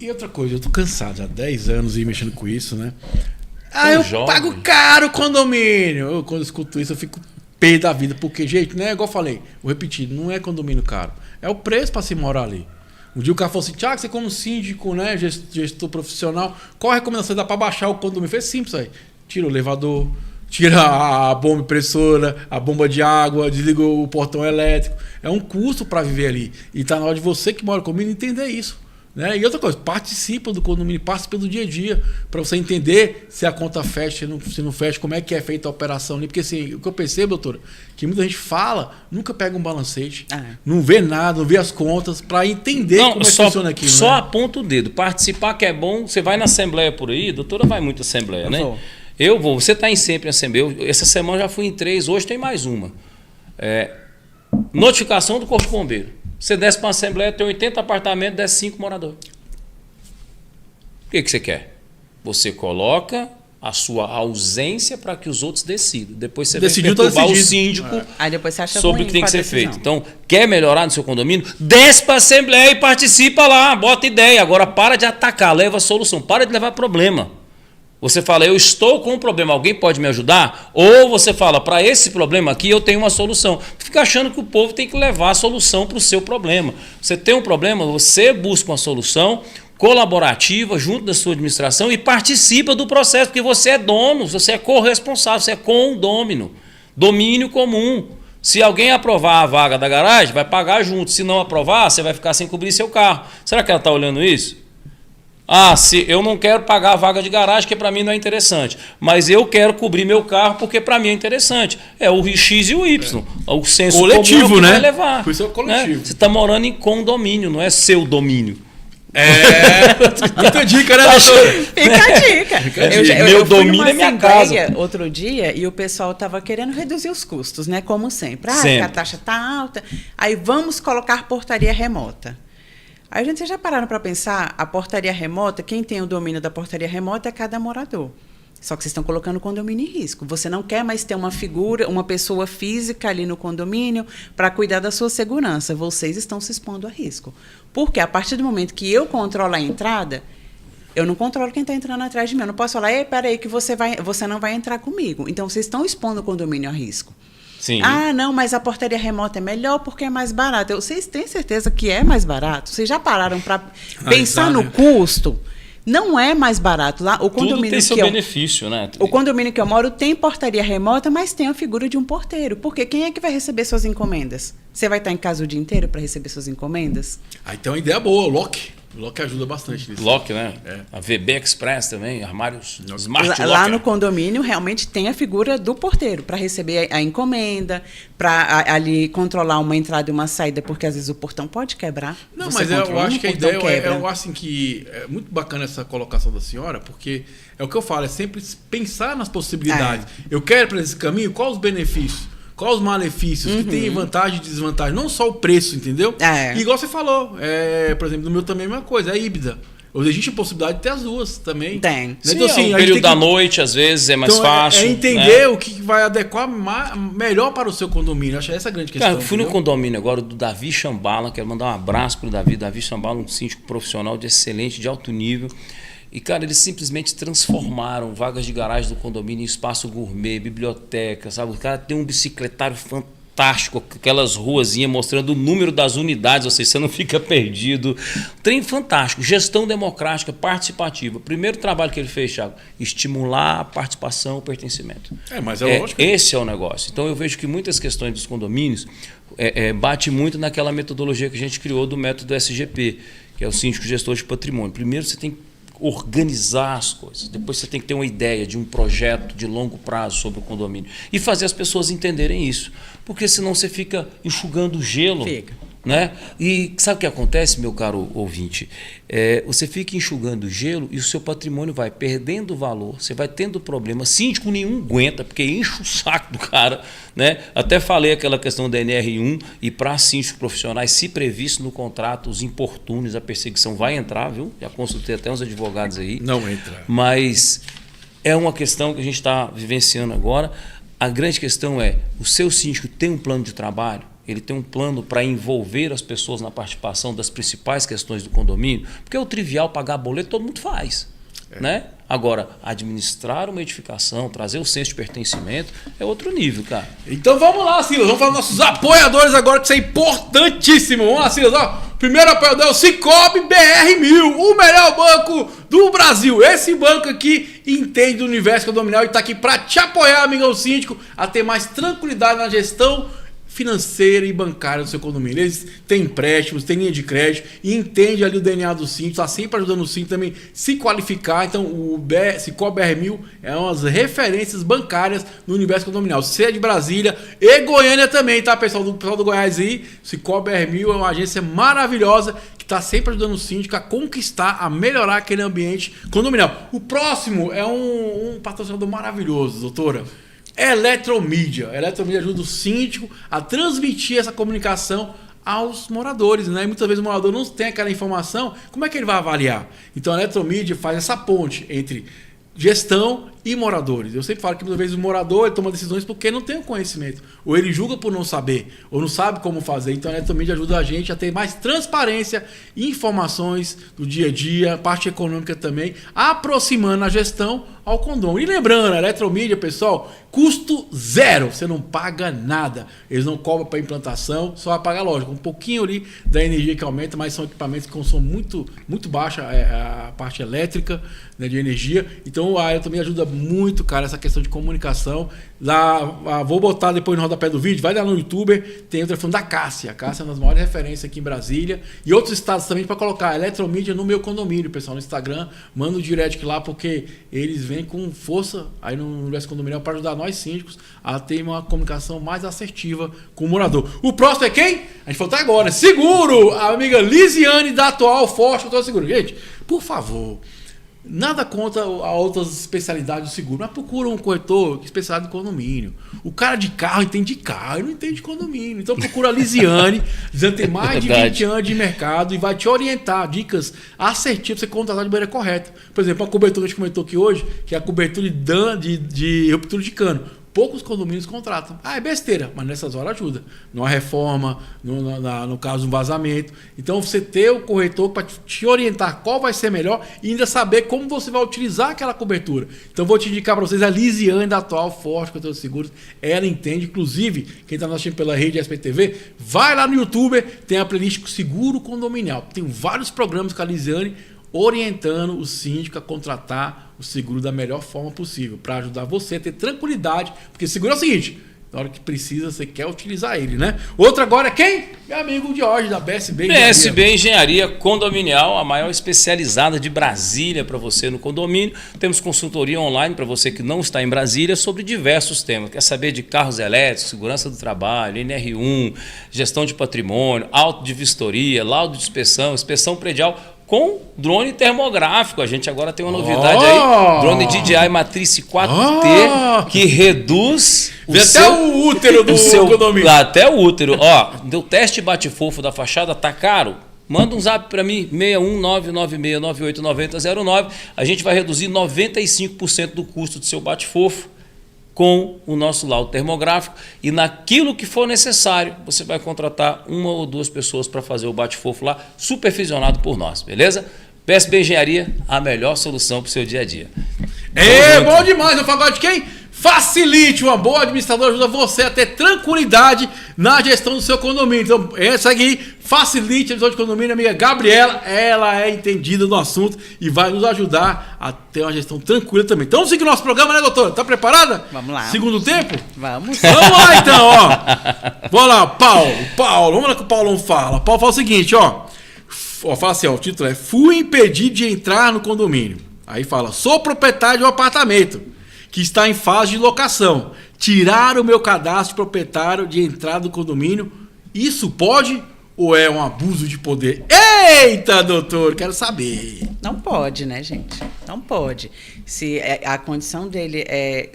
E outra coisa, eu tô cansado já há 10 anos e mexendo com isso, né? Eu jovem. pago caro o condomínio. Quando eu escuto isso, eu fico pé da vida. Porque, gente, né? Igual eu falei, vou repetir, não é condomínio caro. É o preço para se morar ali. Um dia o cara falou assim, Thiago, você como síndico, né? Gestor profissional, qual a recomendação dá para baixar o condomínio? Foi simples aí. Tira o elevador, tira a bomba impressora, a bomba de água, desliga o portão elétrico. É um custo para viver ali. E tá na hora de você que mora comigo entender isso. Né? E outra coisa, participa do condomínio, participa do dia a dia, para você entender se a conta fecha, se não fecha, como é que é feita a operação ali. Porque assim, o que eu percebo, doutora, que muita gente fala, nunca pega um balancete, não vê nada, não vê as contas, para entender como é que funciona aquilo. Só né? aponta o dedo. Participar que é bom, você vai na assembleia por aí, a doutora vai muito à assembleia, né? Eu vou, você está em sempre em assembleia. Essa semana já fui em 3, hoje tem mais uma. Notificação do Corpo de Bombeiro. Você desce para uma assembleia, tem 80 apartamentos, desce 5 moradores. O que você quer? Você coloca a sua ausência para que os outros decidam. Depois você Decidiu, vai perturbar tá o decidido. síndico Aí depois você acha sobre o ruim que tem que com a ser decisão. feito. Então, quer melhorar no seu condomínio? Desce para a assembleia e participa lá, bota ideia. Agora para de atacar, leva a solução, para de levar problema. Você fala, eu estou com um problema, alguém pode me ajudar? Ou você fala, para esse problema aqui eu tenho uma solução. Fica achando que o povo tem que levar a solução para o seu problema. Você tem um problema, você busca uma solução colaborativa junto da sua administração e participa do processo, porque você é dono, você é corresponsável, você é condômino, domínio comum. Se alguém aprovar a vaga da garagem, vai pagar junto. Se não aprovar, você vai ficar sem cobrir seu carro. Será que ela está olhando isso? Se eu não quero pagar a vaga de garagem, porque para mim não é interessante. Mas eu quero cobrir meu carro porque para mim é interessante. É o X e o Y. O senso coletivo, comum é o que né? vai levar. Por isso é o coletivo. Né? Você está morando em condomínio, não é seu domínio. Fica a dica, né, doutora? Fica a dica. Meu Eu fui domínio numa é minha assembleia casa. outro dia e o pessoal estava querendo reduzir os custos, né? Como sempre. Sempre. A taxa está alta. Aí vamos colocar portaria remota. Aí, gente, vocês já pararam para pensar? A portaria remota, quem tem o domínio da portaria remota é cada morador. Só que vocês estão colocando o condomínio em risco. Você não quer mais ter uma figura, uma pessoa física ali no condomínio para cuidar da sua segurança. Vocês estão se expondo a risco. Porque a partir do momento que eu controlo a entrada, eu não controlo quem está entrando atrás de mim. Eu não posso falar, ei, peraí, que você não vai entrar comigo. Então, vocês estão expondo o condomínio a risco. Sim. Não, mas a portaria remota é melhor porque é mais barato. Vocês têm certeza que é mais barato? Vocês já pararam para pensar no custo? Não é mais barato. Lá, o condomínio Tudo tem seu benefício, né? O condomínio que eu moro tem portaria remota, mas tem a figura de um porteiro. Porque quem é que vai receber suas encomendas? Você vai estar em casa o dia inteiro para receber suas encomendas? Então a ideia é boa, o lock. O lock ajuda bastante nisso. Lock, né? A VB Express também, armários Smart Locker. Lá no condomínio realmente tem a figura do porteiro para receber a encomenda, para ali controlar uma entrada e uma saída, porque às vezes o portão pode quebrar. Não, Você mas eu controlando, acho que a o portão ideia quebra. eu acho assim que é muito bacana essa colocação da senhora, porque é o que eu falo, é sempre pensar nas possibilidades. Eu quero para esse caminho, quais os benefícios? Quais os malefícios que tem vantagem e desvantagem? Não só o preço, entendeu? E igual você falou, por exemplo, no meu também é a mesma coisa, é híbrida. Existe a possibilidade de ter as duas também. Tem. Né? Sim, Então, assim, o período da noite, às vezes, é mais fácil. É entender o que vai adequar melhor para o seu condomínio. Acho essa a grande questão. Cara, eu fui no condomínio agora do Davi Chambala, quero mandar um abraço para o Davi Chambala, um síndico profissional de excelente, de alto nível. E, cara, eles simplesmente transformaram vagas de garagem do condomínio em espaço gourmet, biblioteca, sabe? O cara tem um bicicletário fantástico, aquelas ruazinhas mostrando o número das unidades, ou seja, você não fica perdido. Trem fantástico, gestão democrática, participativa. Primeiro trabalho que ele fez, Thiago, estimular a participação, o pertencimento. Mas é lógico. Esse é o negócio. Então, eu vejo que muitas questões dos condomínios bate muito naquela metodologia que a gente criou do método SGP, que é o síndico gestor de patrimônio. Primeiro, você tem que organizar as coisas. Depois você tem que ter uma ideia de um projeto de longo prazo sobre o condomínio e fazer as pessoas entenderem isso. Porque senão você fica enxugando gelo. Fica. Né? E sabe o que acontece, meu caro ouvinte? Você fica enxugando gelo e o seu patrimônio vai perdendo valor, você vai tendo problema. Síndico nenhum aguenta, porque enche o saco do cara. Né? Até falei aquela questão da NR1 e para síndicos profissionais, se previsto no contrato, os importúnios, a perseguição vai entrar, viu? Já consultei até uns advogados aí. Não entra. Mas é uma questão que a gente está vivenciando agora. A grande questão é, o seu síndico tem um plano de trabalho? Ele tem um plano para envolver as pessoas na participação das principais questões do condomínio? Porque é o trivial, pagar boleto, todo mundo faz. Né? Agora, administrar uma edificação, trazer o senso de pertencimento, é outro nível, cara. Então vamos lá, Silas. Vamos falar dos nossos apoiadores agora, que isso é importantíssimo. Vamos lá, Silas. Ó, primeiro apoiador é o Cicobi BR1000, o melhor banco do Brasil. Esse banco aqui entende do universo condominial e está aqui para te apoiar, amigão síndico, a ter mais tranquilidade na gestão financeira e bancária do seu condomínio. Eles têm empréstimos, têm linha de crédito e entende ali o DNA do síndico, está sempre ajudando o síndico também se qualificar. Então o Cicobi BR1000 é umas referências bancárias no universo condominial. Você é de Brasília e Goiânia também, tá, pessoal do Goiás aí? Cicobi BR1000 é uma agência maravilhosa que está sempre ajudando o síndico a conquistar, a melhorar aquele ambiente condominial. O próximo é um patrocinador maravilhoso, doutora. Eletromídia. A Eletromídia ajuda o síndico a transmitir essa comunicação aos moradores, né? E muitas vezes o morador não tem aquela informação, como é que ele vai avaliar? Então a Eletromídia faz essa ponte entre gestão e moradores. Eu sempre falo que muitas vezes o morador ele toma decisões porque não tem o conhecimento, ou ele julga por não saber, ou não sabe como fazer. Então a Eletromídia ajuda a gente a ter mais transparência, informações do dia a dia, parte econômica também, aproximando a gestão ao condomínio. E lembrando, a Eletromídia, pessoal, custo zero, você não paga nada. Eles não cobram para implantação, só vai pagar, lógico, um pouquinho ali da energia que aumenta, mas são equipamentos que consomem muito baixa a parte elétrica, né, de energia. Então a Eletromídia ajuda muito, cara, essa questão de comunicação. Lá, vou botar depois no rodapé do vídeo, vai lá no YouTube, tem o telefone da Cássia. A Cássia é uma das maiores referências aqui em Brasília e outros estados também, para colocar Eletromídia no meu condomínio, pessoal, no Instagram, manda um direct lá, porque eles vêm com força aí no universo condominial para ajudar nós síndicos a ter uma comunicação mais assertiva com o morador. O próximo é quem? A gente falou até agora, Seguro, a amiga Lisiane da Atual Forte Controle Seguro. Gente, por favor, nada contra a outras especialidades do seguro, mas procura um corretor especializado em condomínio. O cara de carro entende de carro, ele não entende de condomínio. Então procura a Lisiane. Lisiane tem mais de 20 anos de mercado e vai te orientar, dicas assertivas para você contratar de maneira correta. Por exemplo, a cobertura que a gente comentou aqui hoje, que é a cobertura de ruptura de cano. Poucos condomínios contratam. É besteira, mas nessas horas ajuda. Numa reforma, no caso de um vazamento. Então você ter o corretor para te orientar qual vai ser melhor e ainda saber como você vai utilizar aquela cobertura. Então vou te indicar para vocês a Lisiane da Atual Forte Controle Seguros. Ela entende, inclusive, quem está assistindo pela rede SPTV, vai lá no YouTube, tem a playlist Seguro Condominial. Tem vários programas com a Lisiane orientando o síndico a contratar o seguro da melhor forma possível, para ajudar você a ter tranquilidade, porque seguro é o seguinte, na hora que precisa, você quer utilizar ele, né? Outro agora é quem? Meu amigo Jorge, da BSB Engenharia. BSB Engenharia Condominial, a maior especializada de Brasília para você no condomínio. Temos consultoria online para você que não está em Brasília sobre diversos temas. Quer saber de carros elétricos, segurança do trabalho, NR1, gestão de patrimônio, auto de vistoria, laudo de inspeção predial, com drone termográfico. A gente agora tem uma novidade aí, drone DJI Matrice 4T, que reduz até o útero do condomínio. Até o útero. Ó, deu teste bate-fofo da fachada, tá caro? Manda um zap para mim, 61996989009. A gente vai reduzir 95% do custo do seu bate-fofo com o nosso laudo termográfico, e naquilo que for necessário, você vai contratar uma ou duas pessoas para fazer o bate-fofo lá, supervisionado por nós, beleza? PSB Engenharia, a melhor solução para o seu dia a dia. Bom demais. Eu falo agora de quem? Facilite. Uma boa administradora ajuda você a ter tranquilidade na gestão do seu condomínio. Então, essa aqui, Facilite a gestão de condomínio, amiga Gabriela. Ela é entendida no assunto e vai nos ajudar a ter uma gestão tranquila também. Então, vamos seguir o nosso programa, né, doutora? Tá preparada? Vamos lá. Segundo tempo? Vamos. Vamos lá, então, ó. Vamos lá, Paulo. Vamos lá que o Paulão fala. Paulo fala o seguinte, ó. Fala assim, ó, o título é Fui impedido de entrar no condomínio. Aí fala, sou proprietário de um apartamento que está em fase de locação. Tirar o meu cadastro de proprietário de entrada do condomínio, isso pode ou é um abuso de poder? Eita, doutor, quero saber. Não pode, né, gente? Não pode. Se a condição dele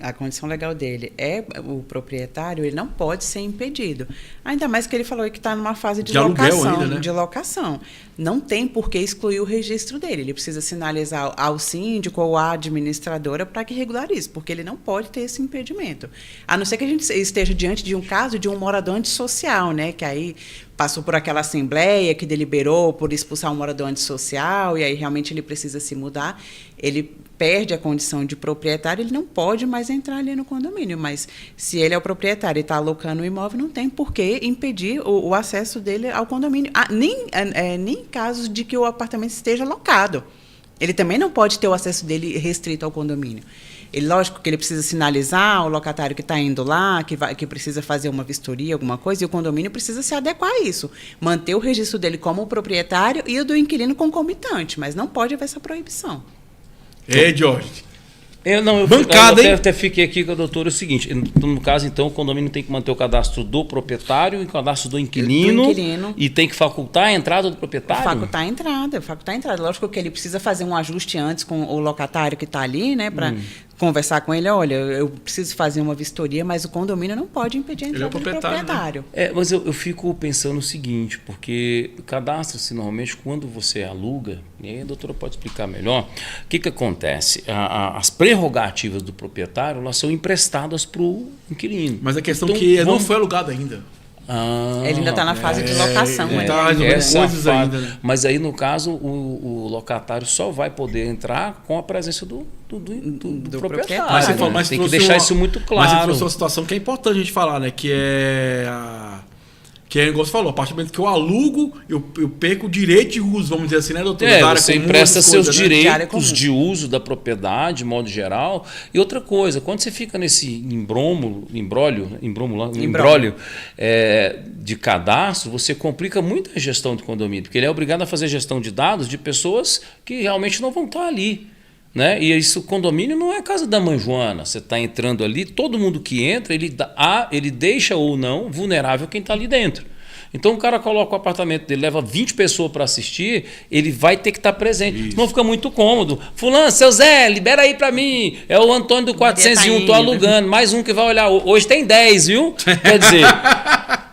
a condição legal dele é o proprietário, ele não pode ser impedido. Ainda mais que ele falou que está numa fase de locação, ainda, né? de locação. Não tem por que excluir o registro dele. Ele precisa sinalizar ao síndico ou à administradora para que regularize, porque ele não pode ter esse impedimento. A não ser que a gente esteja diante de um caso de um morador antissocial, né? Que aí passou por aquela assembleia que deliberou por expulsar um morador antissocial e aí realmente ele precisa se mudar. Ele perde a condição de proprietário, ele não pode mais entrar ali no condomínio. Mas se ele é o proprietário e está alocando o imóvel, não tem por que impedir o acesso dele ao condomínio. Nem em casos de que o apartamento esteja locado. Ele também não pode ter o acesso dele restrito ao condomínio. Lógico que ele precisa sinalizar o locatário que está indo lá, que precisa fazer uma vistoria, alguma coisa, e o condomínio precisa se adequar a isso. Manter o registro dele como proprietário e o do inquilino concomitante, mas não pode haver essa proibição. Jorge. Eu até fiquei aqui com a doutora o seguinte, no caso, então, o condomínio tem que manter o cadastro do proprietário e o cadastro do inquilino, e tem que facultar a entrada do proprietário? Facultar a entrada. Lógico que ele precisa fazer um ajuste antes com o locatário que está ali, né, para conversar com ele, olha, eu preciso fazer uma vistoria, mas o condomínio não pode impedir a entrada do proprietário. Né? Mas eu fico pensando o seguinte, porque cadastra-se normalmente quando você aluga, e aí a doutora pode explicar melhor, o que acontece? As prerrogativas do proprietário, elas são emprestadas para o inquilino. Mas a questão não foi alugado ainda. Ele ainda está na fase de locação. Coisas ainda, né? Mas aí, no caso, o locatário só vai poder entrar com a presença do proprietário. Mas tem que deixar isso muito claro. Mas você trouxe uma situação que é importante a gente falar, né? Que é o negócio falou, a partir do momento que eu alugo, eu perco o direito de uso, vamos dizer assim, né, doutor? Você empresta seus direitos de uso da propriedade, de modo geral. E outra coisa, quando você fica nesse embrólio de cadastro, você complica muito a gestão do condomínio, porque ele é obrigado a fazer gestão de dados de pessoas que realmente não vão estar ali. Né? E isso, o condomínio não é casa da mãe Joana. Você está entrando ali, todo mundo que entra, ele deixa ou não vulnerável quem está ali dentro. Então o cara coloca o apartamento dele, leva 20 pessoas para assistir, ele vai ter que estar presente. Isso. Não fica muito cômodo. Fulano, seu Zé, libera aí para mim. É o Antônio do 401, estou alugando. Mais um que vai olhar. Hoje tem 10, viu? Quer dizer,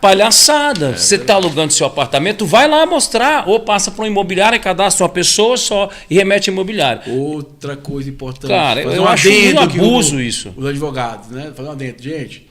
palhaçada. Você está alugando seu apartamento, vai lá mostrar. Ou passa para um imobiliário, cadastra uma pessoa só e remete ao imobiliário. Outra coisa importante. Cara, eu acho um abuso isso. Os advogados, né? Fazer um adendo. Gente,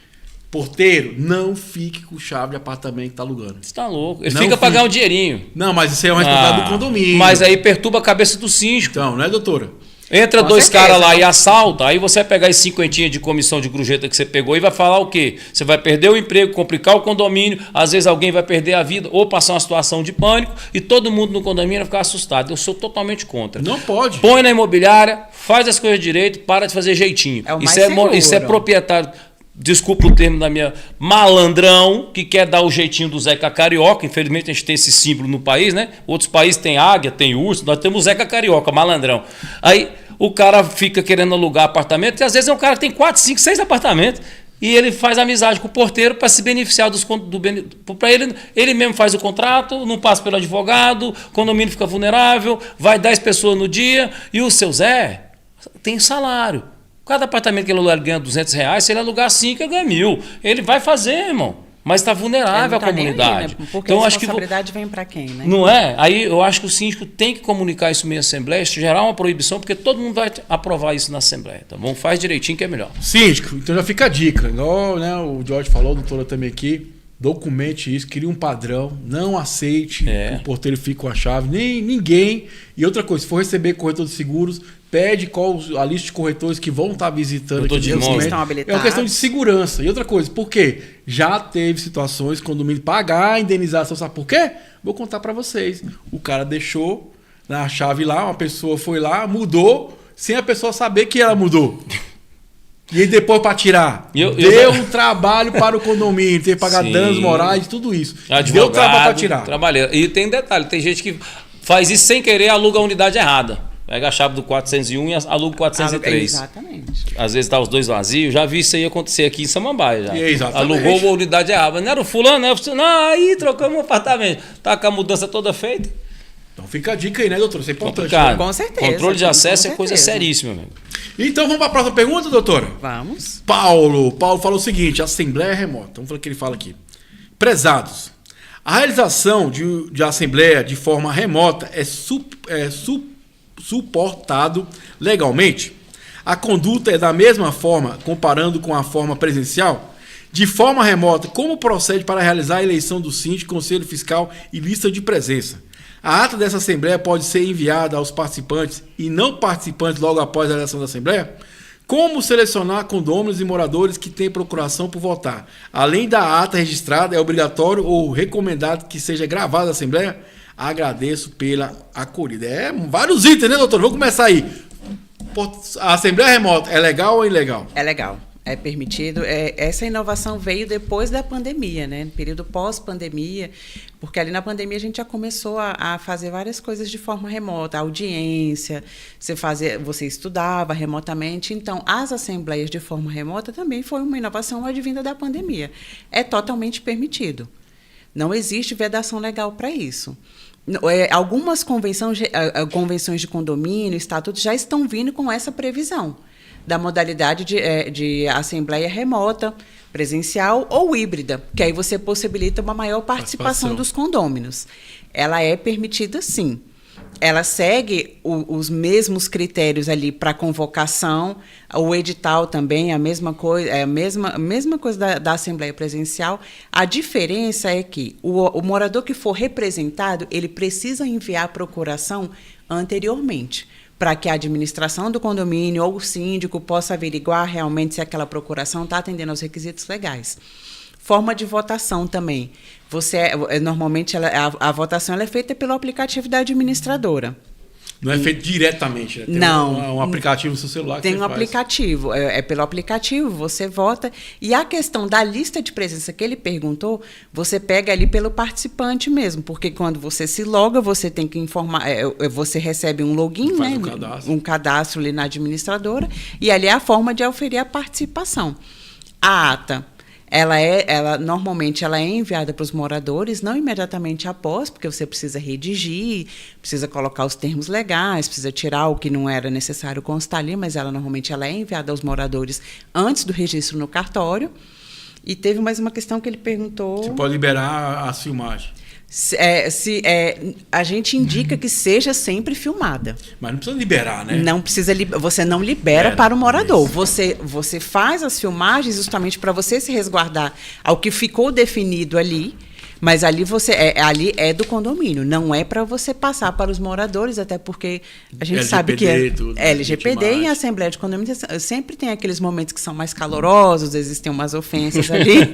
porteiro, não fique com chave de apartamento que tá alugando. Você tá louco. Ele fica pagando um dinheirinho. Não, mas isso é uma responsabilidade do condomínio. Mas aí perturba a cabeça do síndico. Então, não é, doutora? Entra dois caras lá e assalta, aí você vai pegar as 50 de comissão de grujeta que você pegou e vai falar o quê? Você vai perder o emprego, complicar o condomínio, às vezes alguém vai perder a vida ou passar uma situação de pânico e todo mundo no condomínio vai ficar assustado. Eu sou totalmente contra. Não pode. Põe na imobiliária, faz as coisas direito, para de fazer jeitinho. Isso é proprietário. Desculpa o termo da minha malandrão, que quer dar o jeitinho do Zeca Carioca. Infelizmente a gente tem esse símbolo no país, né? Outros países tem águia, tem urso, nós temos o Zeca Carioca, malandrão. Aí o cara fica querendo alugar apartamento, e às vezes é um cara que tem 4, 5, 6 apartamentos, e ele faz amizade com o porteiro para se beneficiar para ele mesmo faz o contrato, não passa pelo advogado, o condomínio fica vulnerável, vai 10 pessoas no dia, e o seu Zé tem salário. Cada apartamento que ele alugar ganha R$200, se ele alugar 5, ele ganha 1.000. Ele vai fazer, irmão. Mas está vulnerável à comunidade. Aí, né? Porque então, a responsabilidade vem para quem, né? Não é? Aí eu acho que o síndico tem que comunicar isso meio Assembleia, gerar uma proibição, porque todo mundo vai aprovar isso na Assembleia. Tá bom? Faz direitinho que é melhor. Síndico, então já fica a dica. Igual, né, o Jorge falou, a doutora também aqui. documente isso, crie um padrão, não aceite que o porteiro fique com a chave, nem ninguém. E outra coisa, se for receber corretor de seguros, pede qual a lista de corretores que vão estar visitando aqui de documento. estão É habilitados. uma questão de segurança. E outra coisa, por quê? Já teve situações quando o condomínio pagar a indenização, sabe por quê? Vou contar para vocês. O cara deixou a chave lá, uma pessoa foi lá, mudou, sem a pessoa saber que ela mudou. E aí depois para tirar, deu um trabalho para o condomínio, ter que pagar danos morais, tudo isso. Advogado, deu trabalho para tirar. Trabalheira. E tem detalhe, tem gente que faz isso sem querer, aluga a unidade errada. Pega a chave do 401 e aluga o 403. Exatamente. Às vezes tá os dois vazios. Já vi isso aí acontecer aqui em Samambaia. Já. Exatamente. Alugou a unidade errada. Mas não era o fulano, não. Não, aí trocamos um apartamento. Tá com a mudança toda feita. Então fica a dica aí, né, doutor? Isso é importante. Complicado. Com certeza. Controle de acesso é com coisa certeza. seríssima, meu. Então vamos para a próxima pergunta, doutora? Vamos. Paulo falou o seguinte: Assembleia Remota. Vamos ver o que ele fala aqui. Prezados, a realização de assembleia de forma remota é suportado legalmente? A conduta é da mesma forma, comparando com a forma presencial? De forma remota, como procede para realizar a eleição do síndico, conselho fiscal e lista de presença? A ata dessa assembleia pode ser enviada aos participantes e não participantes logo após a realização da assembleia? Como selecionar condôminos e moradores que têm procuração por votar? Além da ata registrada, é obrigatório ou recomendado que seja gravada a assembleia? Agradeço pela acolhida. É vários itens, né, doutor? Vamos começar aí. A assembleia remota é legal ou ilegal? É legal. É permitido. Essa inovação veio depois da pandemia, né? No período pós-pandemia, porque ali na pandemia a gente já começou a fazer várias coisas de forma remota, audiência, você estudava remotamente. Então, as assembleias de forma remota também foi uma inovação advinda da pandemia. É totalmente permitido. Não existe vedação legal para isso. Algumas convenções de condomínio, estatutos, já estão vindo com essa previsão da modalidade de assembleia remota, presencial ou híbrida, que aí você possibilita uma maior participação dos condôminos. Ela é permitida, sim. Ela segue os mesmos critérios ali para convocação, o edital também, a mesma coisa, mesma coisa da assembleia presencial. A diferença é que o morador que for representado, ele precisa enviar a procuração anteriormente, para que a administração do condomínio ou o síndico possa averiguar realmente se aquela procuração está atendendo aos requisitos legais. Forma de votação também. Normalmente a votação ela é feita pelo aplicativo da administradora. Não é feito diretamente, né? Tem não. Um aplicativo no seu celular que tem você um aplicativo, pelo aplicativo, você vota. E a questão da lista de presença que ele perguntou, você pega ali pelo participante mesmo, porque quando você se loga, você tem que informar, você recebe um login, né? Um cadastro ali na administradora, e ali é a forma de oferir a participação. A ata, normalmente ela é enviada para os moradores, não imediatamente após, porque você precisa redigir, precisa colocar os termos legais, precisa tirar o que não era necessário constar ali, mas normalmente ela é enviada aos moradores antes do registro no cartório. E teve mais uma questão que ele perguntou... Você pode liberar as filmagens. A gente indica que seja sempre filmada. Mas não precisa liberar, né? Não precisa, você não libera para o morador. Você faz as filmagens justamente para você se resguardar ao que ficou definido ali, mas ali ali é do condomínio, não é para você passar para os moradores, até porque a gente sabe que LGPD e a Assembleia de Condomínio sempre tem aqueles momentos que são mais calorosos, existem umas ofensas ali.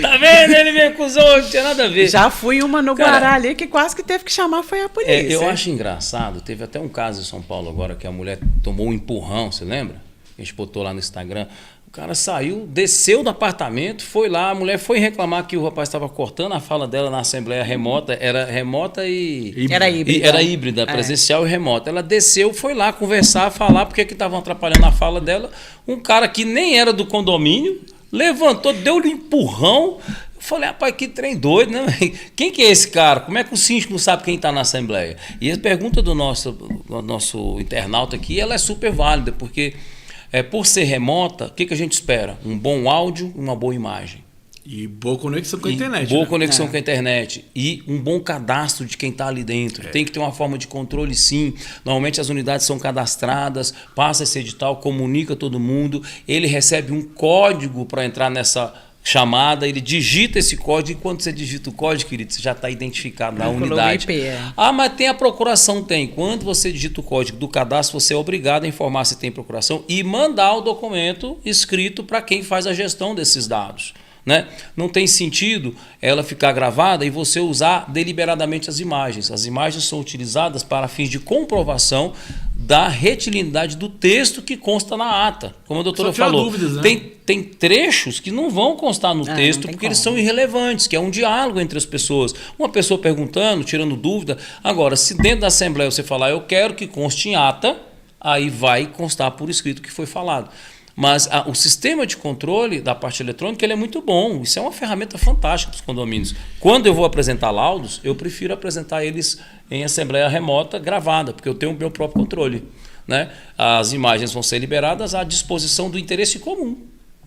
Tá vendo? Ele me acusou, não tinha nada a ver. Já fui uma no Guará ali que quase que teve que chamar, foi a polícia. Eu acho engraçado, teve até um caso em São Paulo agora que a mulher tomou um empurrão, você lembra? A gente botou lá no Instagram. O cara saiu, desceu do apartamento, foi lá, a mulher foi reclamar que o rapaz estava cortando a fala dela na assembleia remota, era remota e... Era híbrida. Era híbrida, presencial e remota. Ela desceu, foi lá conversar, falar porque que estavam atrapalhando a fala dela. Um cara que nem era do condomínio, levantou, deu-lhe um empurrão. Eu falei, rapaz, que trem doido, né? Quem que é esse cara? Como é que o síndico não sabe quem está na assembleia? E a pergunta do nosso internauta aqui, ela é super válida, porque... por ser remota, o que a gente espera? Um bom áudio, uma boa imagem. E boa conexão com a internet. Boa conexão com a internet. E um bom cadastro de quem está ali dentro. Tem que ter uma forma de controle, sim. Normalmente as unidades são cadastradas, passa esse edital, comunica todo mundo. Ele recebe um código para entrar nessa chamada, ele digita esse código, e quando você digita o código, querido, você já está identificado na Vinculou unidade. o IP, é. Ah, mas tem a procuração? Tem. Quando você digita o código do cadastro, você é obrigado a informar se tem procuração e mandar o documento escrito para quem faz a gestão desses dados. Né? Não tem sentido ela ficar gravada e você usar deliberadamente as imagens. As imagens são utilizadas para fins de comprovação da retilindade do texto que consta na ata. Como a doutora falou, dúvidas, né? tem trechos que não vão constar no texto porque eles são irrelevantes, que é um diálogo entre as pessoas. Uma pessoa perguntando, tirando dúvida. Agora, se dentro da Assembleia você falar, eu quero que conste em ata, aí vai constar por escrito o que foi falado. Mas o sistema de controle da parte eletrônica ele é muito bom. Isso é uma ferramenta fantástica para os condomínios. Quando eu vou apresentar laudos, eu prefiro apresentar eles em assembleia remota gravada, porque eu tenho o meu próprio controle. Né? As imagens vão ser liberadas à disposição do interesse comum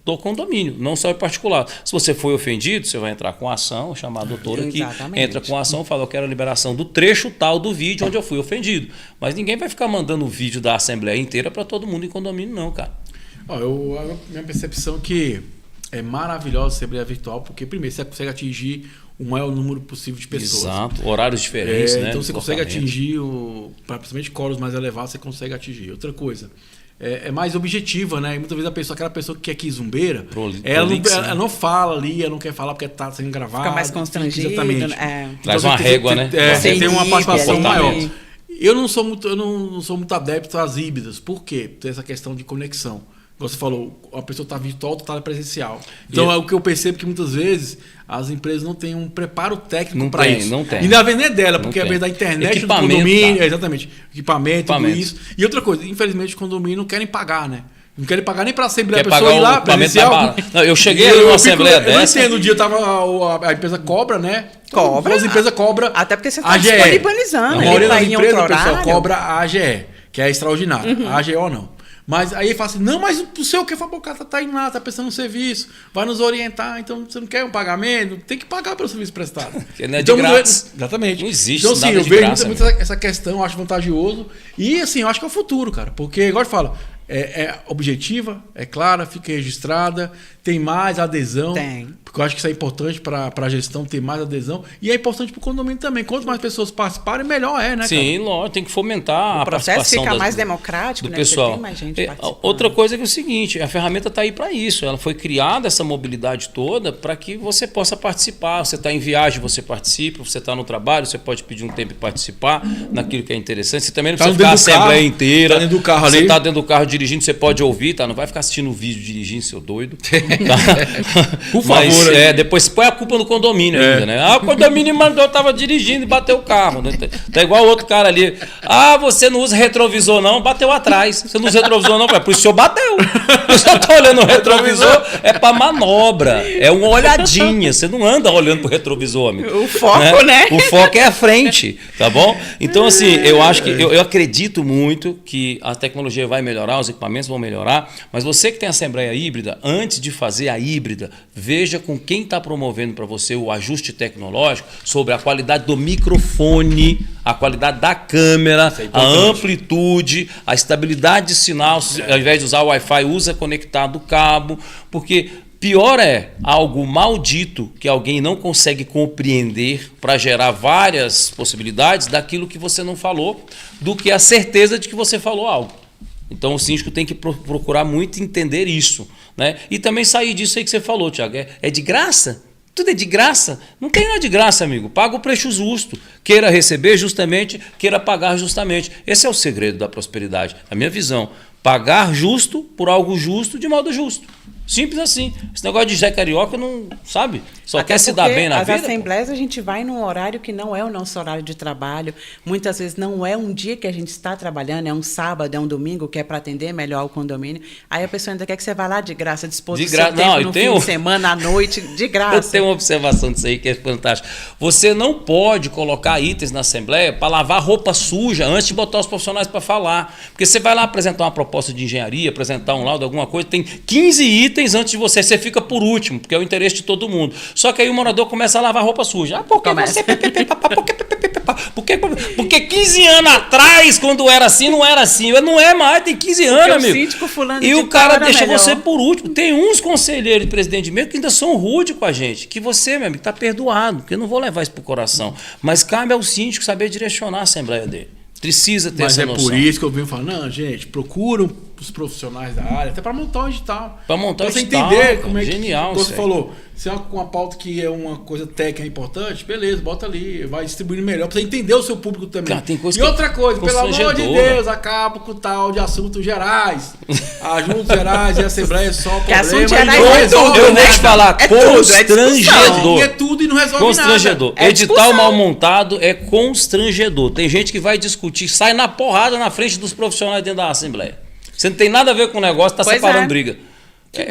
do condomínio, não só em particular. Se você foi ofendido, você vai entrar com a ação, chamar a doutora aqui, entra com a ação, fala, eu quero a liberação do trecho tal do vídeo onde eu fui ofendido. Mas ninguém vai ficar mandando o vídeo da assembleia inteira para todo mundo em condomínio, não, cara. Minha percepção é que é maravilhosa a Assembleia Virtual, porque primeiro você consegue atingir o maior número possível de pessoas. Exato, horários diferentes, né? Então você consegue atingir, principalmente coros mais elevados, você consegue atingir. Outra coisa, é mais objetiva, né? E muitas vezes aquela pessoa que quer aqui zumbeira, ela não fala ali, ela não quer falar porque está sendo gravado. Fica mais constrangido. Exatamente. Traz uma régua, né? Você tem uma participação maior. Eu não sou muito adepto às híbridas. Por quê? Tem essa questão de conexão. Você falou, a pessoa está virtual, está presencial. Então, é o que eu percebo que muitas vezes as empresas não têm um preparo técnico para isso. Não tem. E na venda é dela, porque a vez da internet, do condomínio, exatamente. Equipamento, tudo isso. E outra coisa, infelizmente, os condomínios não querem pagar, né? Não querem pagar nem para a Assembleia, a pessoa ir lá presencial. Não, eu cheguei numa Assembleia dessa. Eu entendo, um dia a empresa cobra, né? Cobra. As empresas cobram. Até porque você está disponibilizando. A maioria das empresas, pessoal, cobra a AGE, que é extraordinária. A AGO não. Mas aí ele fala assim, não, mas o seu que Fabocata está indo lá, está prestando um serviço, vai nos orientar, então você não quer um pagamento, tem que pagar pelo serviço prestado. Porque não é de grátis. Exatamente. Não existe então, assim, nada eu de vejo graça, muito essa questão, eu acho vantajoso. E assim, eu acho que é o futuro, cara. Porque, igual eu falo, é objetiva, é clara, fica registrada, tem mais adesão. Tem. Porque eu acho que isso é importante para a gestão ter mais adesão. E é importante para o condomínio também. Quanto mais pessoas participarem, melhor é, né, Sim, cara? Lógico, tem que fomentar o processo a participação fica mais democrático, do né? pessoal. Tem mais gente participando. Outra coisa é que é o seguinte, a ferramenta está aí para isso. Ela foi criada, essa mobilidade toda, para que você possa participar. Você está em viagem, você participa. Você está no trabalho, você pode pedir um tempo e participar naquilo que é interessante. Você também não precisa ficar a assembleia inteira. Tá dentro do carro ali. Você está dentro do carro dirigindo, você pode ouvir, tá? Não vai ficar assistindo o vídeo dirigindo, seu doido. Tá? Por favor. Mas, depois põe a culpa no condomínio ainda, né? Ah, o condomínio mandou, eu tava dirigindo e bateu o carro. Né? Tá igual o outro cara ali. Ah, você não usa retrovisor não, bateu atrás. Você não usa retrovisor não, por isso o senhor bateu. Eu só tô olhando o retrovisor, é pra manobra, é uma olhadinha. Você não anda olhando pro retrovisor, amigo. O foco, né? O foco é a frente, tá bom? Então, assim, eu acho que, eu acredito muito que a tecnologia vai melhorar, os equipamentos vão melhorar, mas você que tem assembleia híbrida, antes de fazer a híbrida, veja com quem está promovendo para você o ajuste tecnológico sobre a qualidade do microfone, a qualidade da câmera, a amplitude, a estabilidade de sinal. Ao invés de usar o Wi-Fi, usa conectado o cabo, porque pior é algo maldito que alguém não consegue compreender para gerar várias possibilidades daquilo que você não falou, do que a certeza de que você falou algo. Então o síndico tem que procurar muito entender isso, né? E também sair disso aí que você falou, Thiago. É de graça? Tudo é de graça? Não tem nada de graça, amigo. Paga o preço justo. Queira receber justamente, queira pagar justamente. Esse é o segredo da prosperidade, a minha visão. Pagar justo por algo justo de modo justo. Simples assim. Esse negócio de Zé Carioca não sabe. Só Até quer se dar bem na vida. As assembleias a gente vai num horário que não é o nosso horário de trabalho. Muitas vezes não é um dia que a gente está trabalhando, é um sábado, é um domingo, que é para atender melhor o condomínio. Aí a pessoa ainda quer que você vá lá de graça, dispor do seu tempo no fim de semana, à noite, de graça. Eu tenho uma observação disso aí que é fantástica. Você não pode colocar itens na assembleia para lavar roupa suja antes de botar os profissionais para falar. Porque você vai lá apresentar uma proposta de engenharia, apresentar um laudo, alguma coisa, tem 15 itens antes de você fica por último, porque é o interesse de todo mundo. Só que aí o morador começa a lavar roupa suja. Ah, porque você... Porque 15 anos atrás, quando era assim, não era assim. Não é mais, tem 15 anos, amigo. Síndico fulano E de o cara tal era deixa melhor. você por último. Tem uns conselheiros de presidente de mesa que ainda são rudes com a gente. Que você, meu amigo, está perdoado. Porque eu não vou levar isso pro coração. Mas cabe ao síndico saber direcionar a assembleia dele. Precisa ter essa noção. Mas é por isso que eu venho falando, não, gente, procuram os profissionais da área, até para montar um edital. Para montar um você edital, entender cara, como é que genial você isso aí. falou. Se é uma pauta que é uma coisa técnica importante, beleza, bota ali, vai distribuindo melhor, para você entender o seu público também. Cara, tem coisa e outra coisa, pelo amor de constrangedora. Deus, acaba com o tal de assuntos gerais. Assuntos gerais e assembleia é só problema. assuntos e gerais não é resolve tudo, Eu né? vou te falar, É tudo, é constrangedor. E é tudo e não resolve Constrangedor. nada. É Edital discussão. mal montado é constrangedor. Tem gente que vai discutir, sai na porrada na frente dos profissionais dentro da Assembleia. Você não tem nada a ver com o negócio, tá Pois separando é. briga.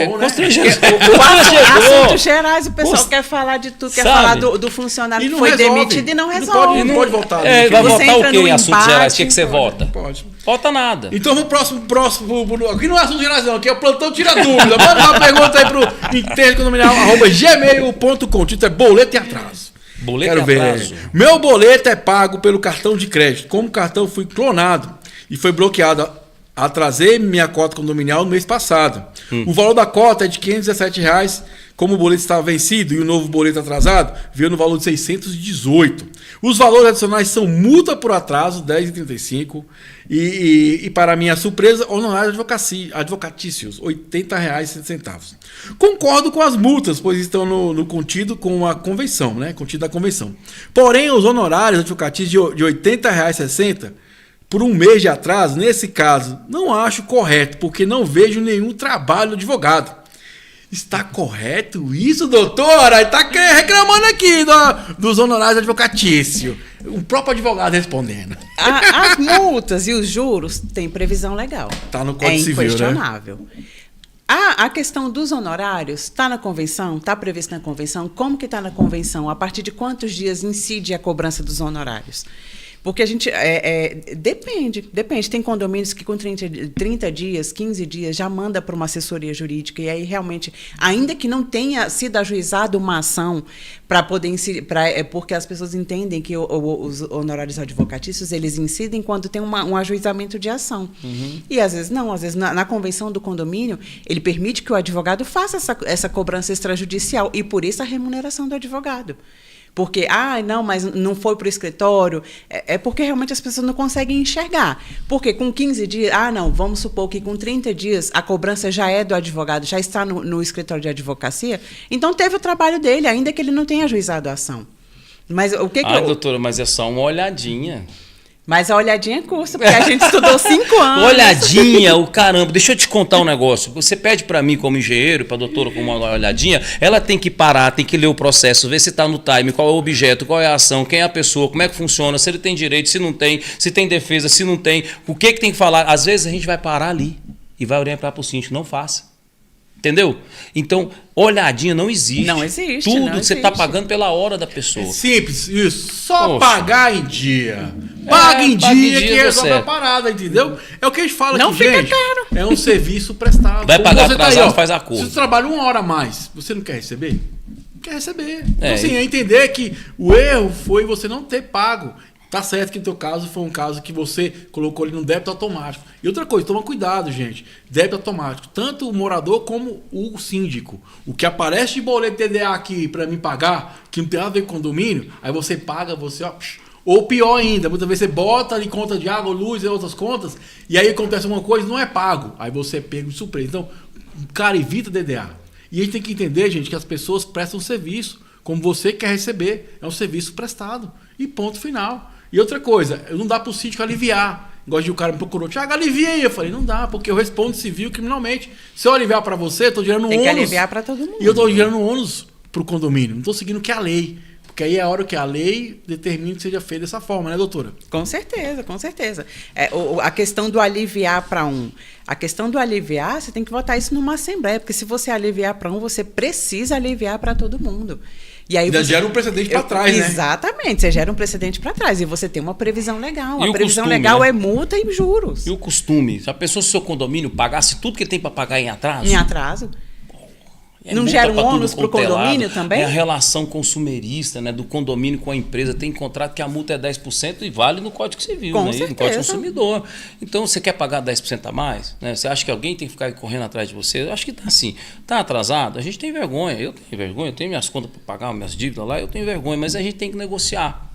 bom, né? Constrangedor. Assuntos gerais, o pessoal quer falar de tudo, quer Sabe? falar do funcionário E que não foi resolve. demitido e não E resolve. não pode votar. É, vai Você votar o entra quê no em assuntos embate, gerais? O que você pode. vota? Pode. Vota nada. Então vamos próximo. Aqui não é assunto gerais, não. Aqui é o plantão tira dúvida. Manda uma pergunta aí pro intercondominial@gmail.com. O título é boleto e atraso. Boleto Quero e ver. atraso. Meu boleto é pago pelo cartão de crédito. Como o cartão foi clonado e foi bloqueado, atrasei minha cota condominial no mês passado. O valor da cota é de R$ 517. Como o boleto estava vencido e o novo boleto atrasado, veio no valor de 618. Os valores adicionais são multa por atraso, R$ 10,35. E para minha surpresa, honorários advocatícios, R$ 80,60. Concordo com as multas, pois estão no contido com a convenção, né? Contido da convenção. Porém, os honorários advocatícios de R$ 80,60 por um mês de atraso, nesse caso, não acho correto, porque não vejo nenhum trabalho do advogado. Está correto isso, doutora? Está reclamando aqui dos honorários advocatícios. O próprio advogado respondendo. As multas e os juros têm previsão legal. Tá no Código Civil, né? inquestionável. A questão dos honorários está na convenção? Está previsto na convenção? Como que está na convenção? A partir de quantos dias incide a cobrança dos honorários? Porque a gente... Depende. Tem condomínios que com 30 dias, 15 dias, já manda para uma assessoria jurídica. E aí, realmente, ainda que não tenha sido ajuizada uma ação para poder incidir... porque as pessoas entendem que os honorários advocatícios, eles incidem quando tem um ajuizamento de ação. Uhum. E, às vezes, não. Às vezes, na convenção do condomínio, ele permite que o advogado faça essa cobrança extrajudicial. E, por isso, a remuneração do advogado. Porque, não, mas não foi para o escritório. É porque realmente as pessoas não conseguem enxergar. Porque com 15 dias, não, vamos supor que com 30 dias a cobrança já é do advogado, já está no escritório de advocacia, então teve o trabalho dele, ainda que ele não tenha ajuizado a ação. Mas o que doutora, mas é só uma olhadinha. Mas a olhadinha custa, porque a gente estudou 5 anos. Olhadinha, o caramba. Deixa eu te contar um negócio. Você pede para mim como engenheiro, para a doutora como uma olhadinha, ela tem que parar, tem que ler o processo, ver se está no time, qual é o objeto, qual é a ação, quem é a pessoa, como é que funciona, se ele tem direito, se não tem, se tem defesa, se não tem, o que tem que falar. Às vezes a gente vai parar ali e vai orientar para o síndico, não faça. Entendeu? Então, olhadinha não existe. Não existe. Tudo não você está pagando pela hora da pessoa. É simples, isso. Só Poxa. pagar em dia. Paga em paga em dia dia, que deu resolve a certo. parada, entendeu? É o que a gente fala Não aqui, fica gente. caro. É um serviço prestado. Vai Como pagar você atrasado, faz acordo. Se você trabalha 1 hora a mais, você não quer receber? Quer receber. Então, assim, e- é entender que o erro foi você não ter pago. Tá certo que no teu caso foi um caso que você colocou ele no débito automático. E outra coisa, toma cuidado, gente. Débito automático. Tanto o morador como o síndico. O que aparece de boleto TDA aqui para mim pagar, que não tem nada a ver com condomínio, aí você paga, ou pior ainda, muitas vezes você bota ali conta de água, luz e outras contas, e aí acontece alguma coisa e não é pago. Aí você é pego de surpresa. Então, cara, evita DDA. E a gente tem que entender, gente, que as pessoas prestam serviço. Como você quer receber, é um serviço prestado. E ponto final. E outra coisa, não dá para o síndico aliviar. Igual de o cara me procurou, Thiago, alivia aí. Eu falei, não dá, porque eu respondo civil criminalmente. Se eu aliviar para você, eu estou gerando um Tem que ônus. aliviar para todo mundo. E eu estou gerando um ônus para o condomínio. Não estou seguindo o que é a lei. Porque aí é a hora que a lei determina que seja feito dessa forma, né, doutora? Com certeza, com certeza. A questão do aliviar para um. A questão do aliviar, você tem que votar isso numa assembleia, porque se você aliviar para um, você precisa aliviar para todo mundo. E aí Ainda gera um precedente para trás, né? Exatamente, você gera um precedente para trás. E você tem uma previsão legal. E A o previsão costume, legal né? é multa e juros. E o costume? Se a pessoa, se o seu condomínio pagasse tudo que ele tem para pagar em atraso? Em atraso. Não multa gera um pra tudo ônus pro quanto é lado. condomínio também? É a relação consumerista, né, do condomínio com a empresa. Tem contrato que a multa é 10% e vale no Código Civil, Com né, certeza. no Código Consumidor. Então, você quer pagar 10% a mais? Né? Você acha que alguém tem que ficar correndo atrás de você? Eu acho que tá assim. Tá atrasado? A gente tem vergonha. Eu tenho vergonha. Eu tenho minhas contas para pagar, minhas dívidas lá. Eu tenho vergonha. Mas a gente tem que negociar.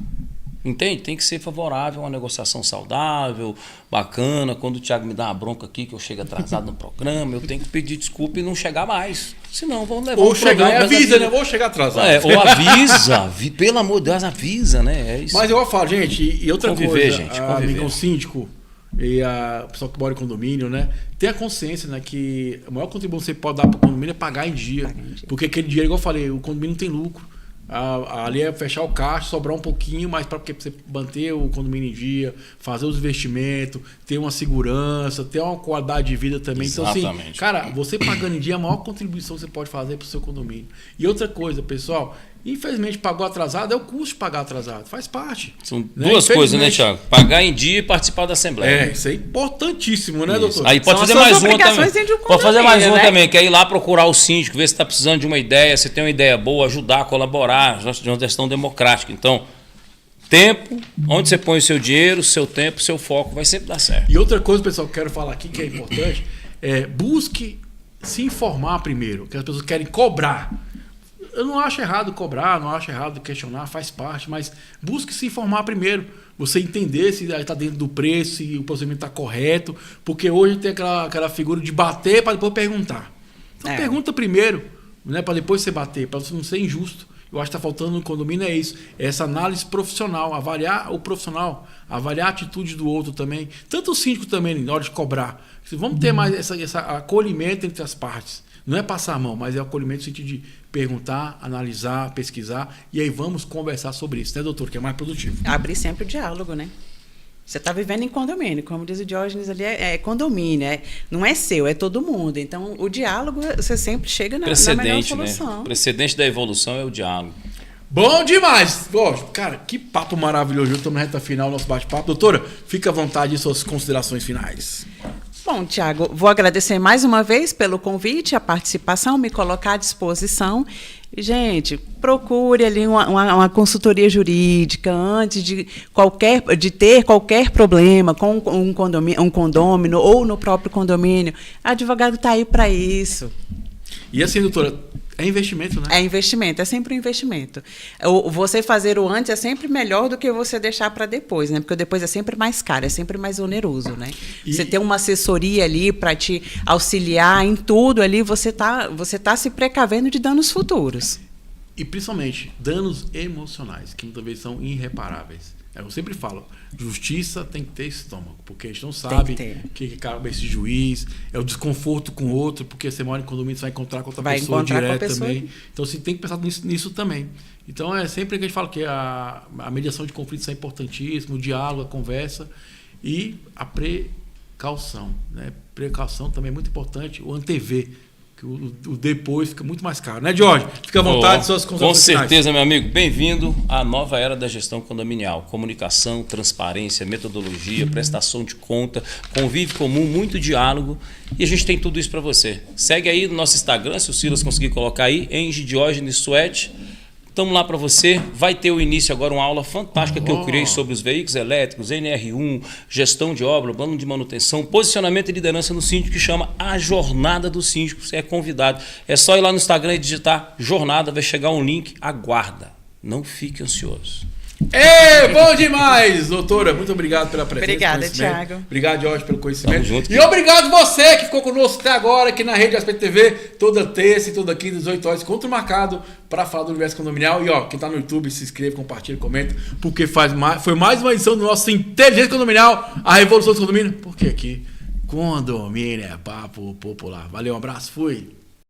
Entende? Tem que ser favorável a uma negociação saudável, bacana. Quando o Thiago me dá uma bronca aqui, que eu chego atrasado no programa, eu tenho que pedir desculpa e não chegar mais. Senão vão levar Ou chegar e avisa, né? Vou chegar atrasado. Ou avisa. Pelo amor de Deus, avisa, né? É isso. Mas eu falo, gente, e outra Conviver, coisa, gente, amigão síndico e a pessoa que mora em condomínio, né? Tem a consciência, né, que a maior contribuição que você pode dar para o condomínio é pagar em dia. Porque aquele dinheiro, igual eu falei, o condomínio não tem lucro. Ali é fechar o caixa, sobrar um pouquinho, mas para você manter o condomínio em dia, fazer os investimentos, ter uma segurança, ter uma qualidade de vida também. Exatamente. Então, assim, cara, você pagando em dia é a maior contribuição que você pode fazer para o seu condomínio. E outra coisa, pessoal, infelizmente pagou atrasado, é o custo de pagar atrasado, faz parte. São né? duas coisas, né, Thiago? Pagar em dia e participar da Assembleia. Isso é importantíssimo, né, Isso. doutor? Aí pode São fazer as suas mais uma obrigações também. dentro de um Pode fazer mais condomínio, uma né? também, que é ir lá procurar o síndico, ver se está precisando de uma ideia, se tem uma ideia boa, ajudar, colaborar, de uma gestão democrática. Então, tempo, onde você põe o seu dinheiro, o seu tempo, o seu foco, vai sempre dar certo. E outra coisa, pessoal, que eu quero falar aqui que é importante, busque se informar primeiro, que as pessoas querem cobrar. Eu não acho errado cobrar, não acho errado questionar, faz parte, mas busque se informar primeiro. Você entender se está dentro do preço, se o procedimento está correto, porque hoje tem aquela figura de bater para depois perguntar. Então pergunta primeiro, né, para depois você bater, para você não ser injusto. Eu acho que está faltando no condomínio é isso, é essa análise profissional, avaliar o profissional, avaliar a atitude do outro também. Tanto o síndico também, na hora de cobrar. Vamos ter mais esse acolhimento entre as partes. Não é passar a mão, mas é o acolhimento no sentido de perguntar, analisar, pesquisar, e aí vamos conversar sobre isso, né, doutor? Que é mais produtivo. Abrir sempre o diálogo, né? Você está vivendo em condomínio, como diz o Diógenes ali, é condomínio, não é seu, é todo mundo. Então, o diálogo, você sempre chega na melhor solução. Né? O precedente da evolução é o diálogo. Bom demais! Cara, que papo maravilhoso. Estamos na reta final do nosso bate-papo. Doutora, fica à vontade de suas considerações finais. Bom, Thiago, vou agradecer mais uma vez pelo convite, a participação, me colocar à disposição. Gente, procure ali uma consultoria jurídica antes de ter qualquer problema com um condômino ou no próprio condomínio. O advogado está aí para isso. E assim, doutora, é investimento, né? É investimento, é sempre um investimento. Você fazer o antes é sempre melhor do que você deixar para depois, né? Porque o depois é sempre mais caro, é sempre mais oneroso, né? Você ter uma assessoria ali para te auxiliar em tudo ali, você tá se precavendo de danos futuros. E principalmente danos emocionais, que muitas vezes são irreparáveis. Eu sempre falo, justiça tem que ter estômago, porque a gente não sabe o que cabe esse juiz, é o desconforto com o outro, porque você mora em condomínio, você vai encontrar com outra pessoa direto também. Então você tem que pensar nisso também. Então é sempre que a gente fala que a mediação de conflitos é importantíssima, o diálogo, a conversa e a precaução. Né? Precaução também é muito importante, o antever. O depois fica muito mais caro, né, Jorge? Fica à vontade, suas considerações finais. Com certeza, meu amigo. Bem-vindo à nova era da gestão condominial. Comunicação, transparência, metodologia, prestação de conta, convívio comum, muito diálogo. E a gente tem tudo isso para você. Segue aí no nosso Instagram, se o Silas conseguir colocar aí, Engie Diógenes Suete. Estamos lá para você. Vai ter o início agora, uma aula fantástica que eu criei sobre os veículos elétricos, NR1, gestão de obra, plano de manutenção, posicionamento e liderança no síndico, que chama A Jornada do Síndico. Você é convidado. É só ir lá no Instagram e digitar Jornada, vai chegar um link. Aguarda. Não fique ansioso. Bom demais, doutora. Muito obrigado pela presença. Obrigada, Thiago. Obrigado, Jorge, pelo conhecimento. Junto, e obrigado você que ficou conosco até agora aqui na Rede Aspecto TV, toda terça e toda quinta, 18 horas, encontro marcado para falar do universo condominial. E quem tá no YouTube, se inscreve, compartilha, comenta, porque foi mais uma edição do nosso Inteligência Condominial, a revolução do condomínio. Porque aqui, condomínio é papo popular. Valeu, um abraço, fui.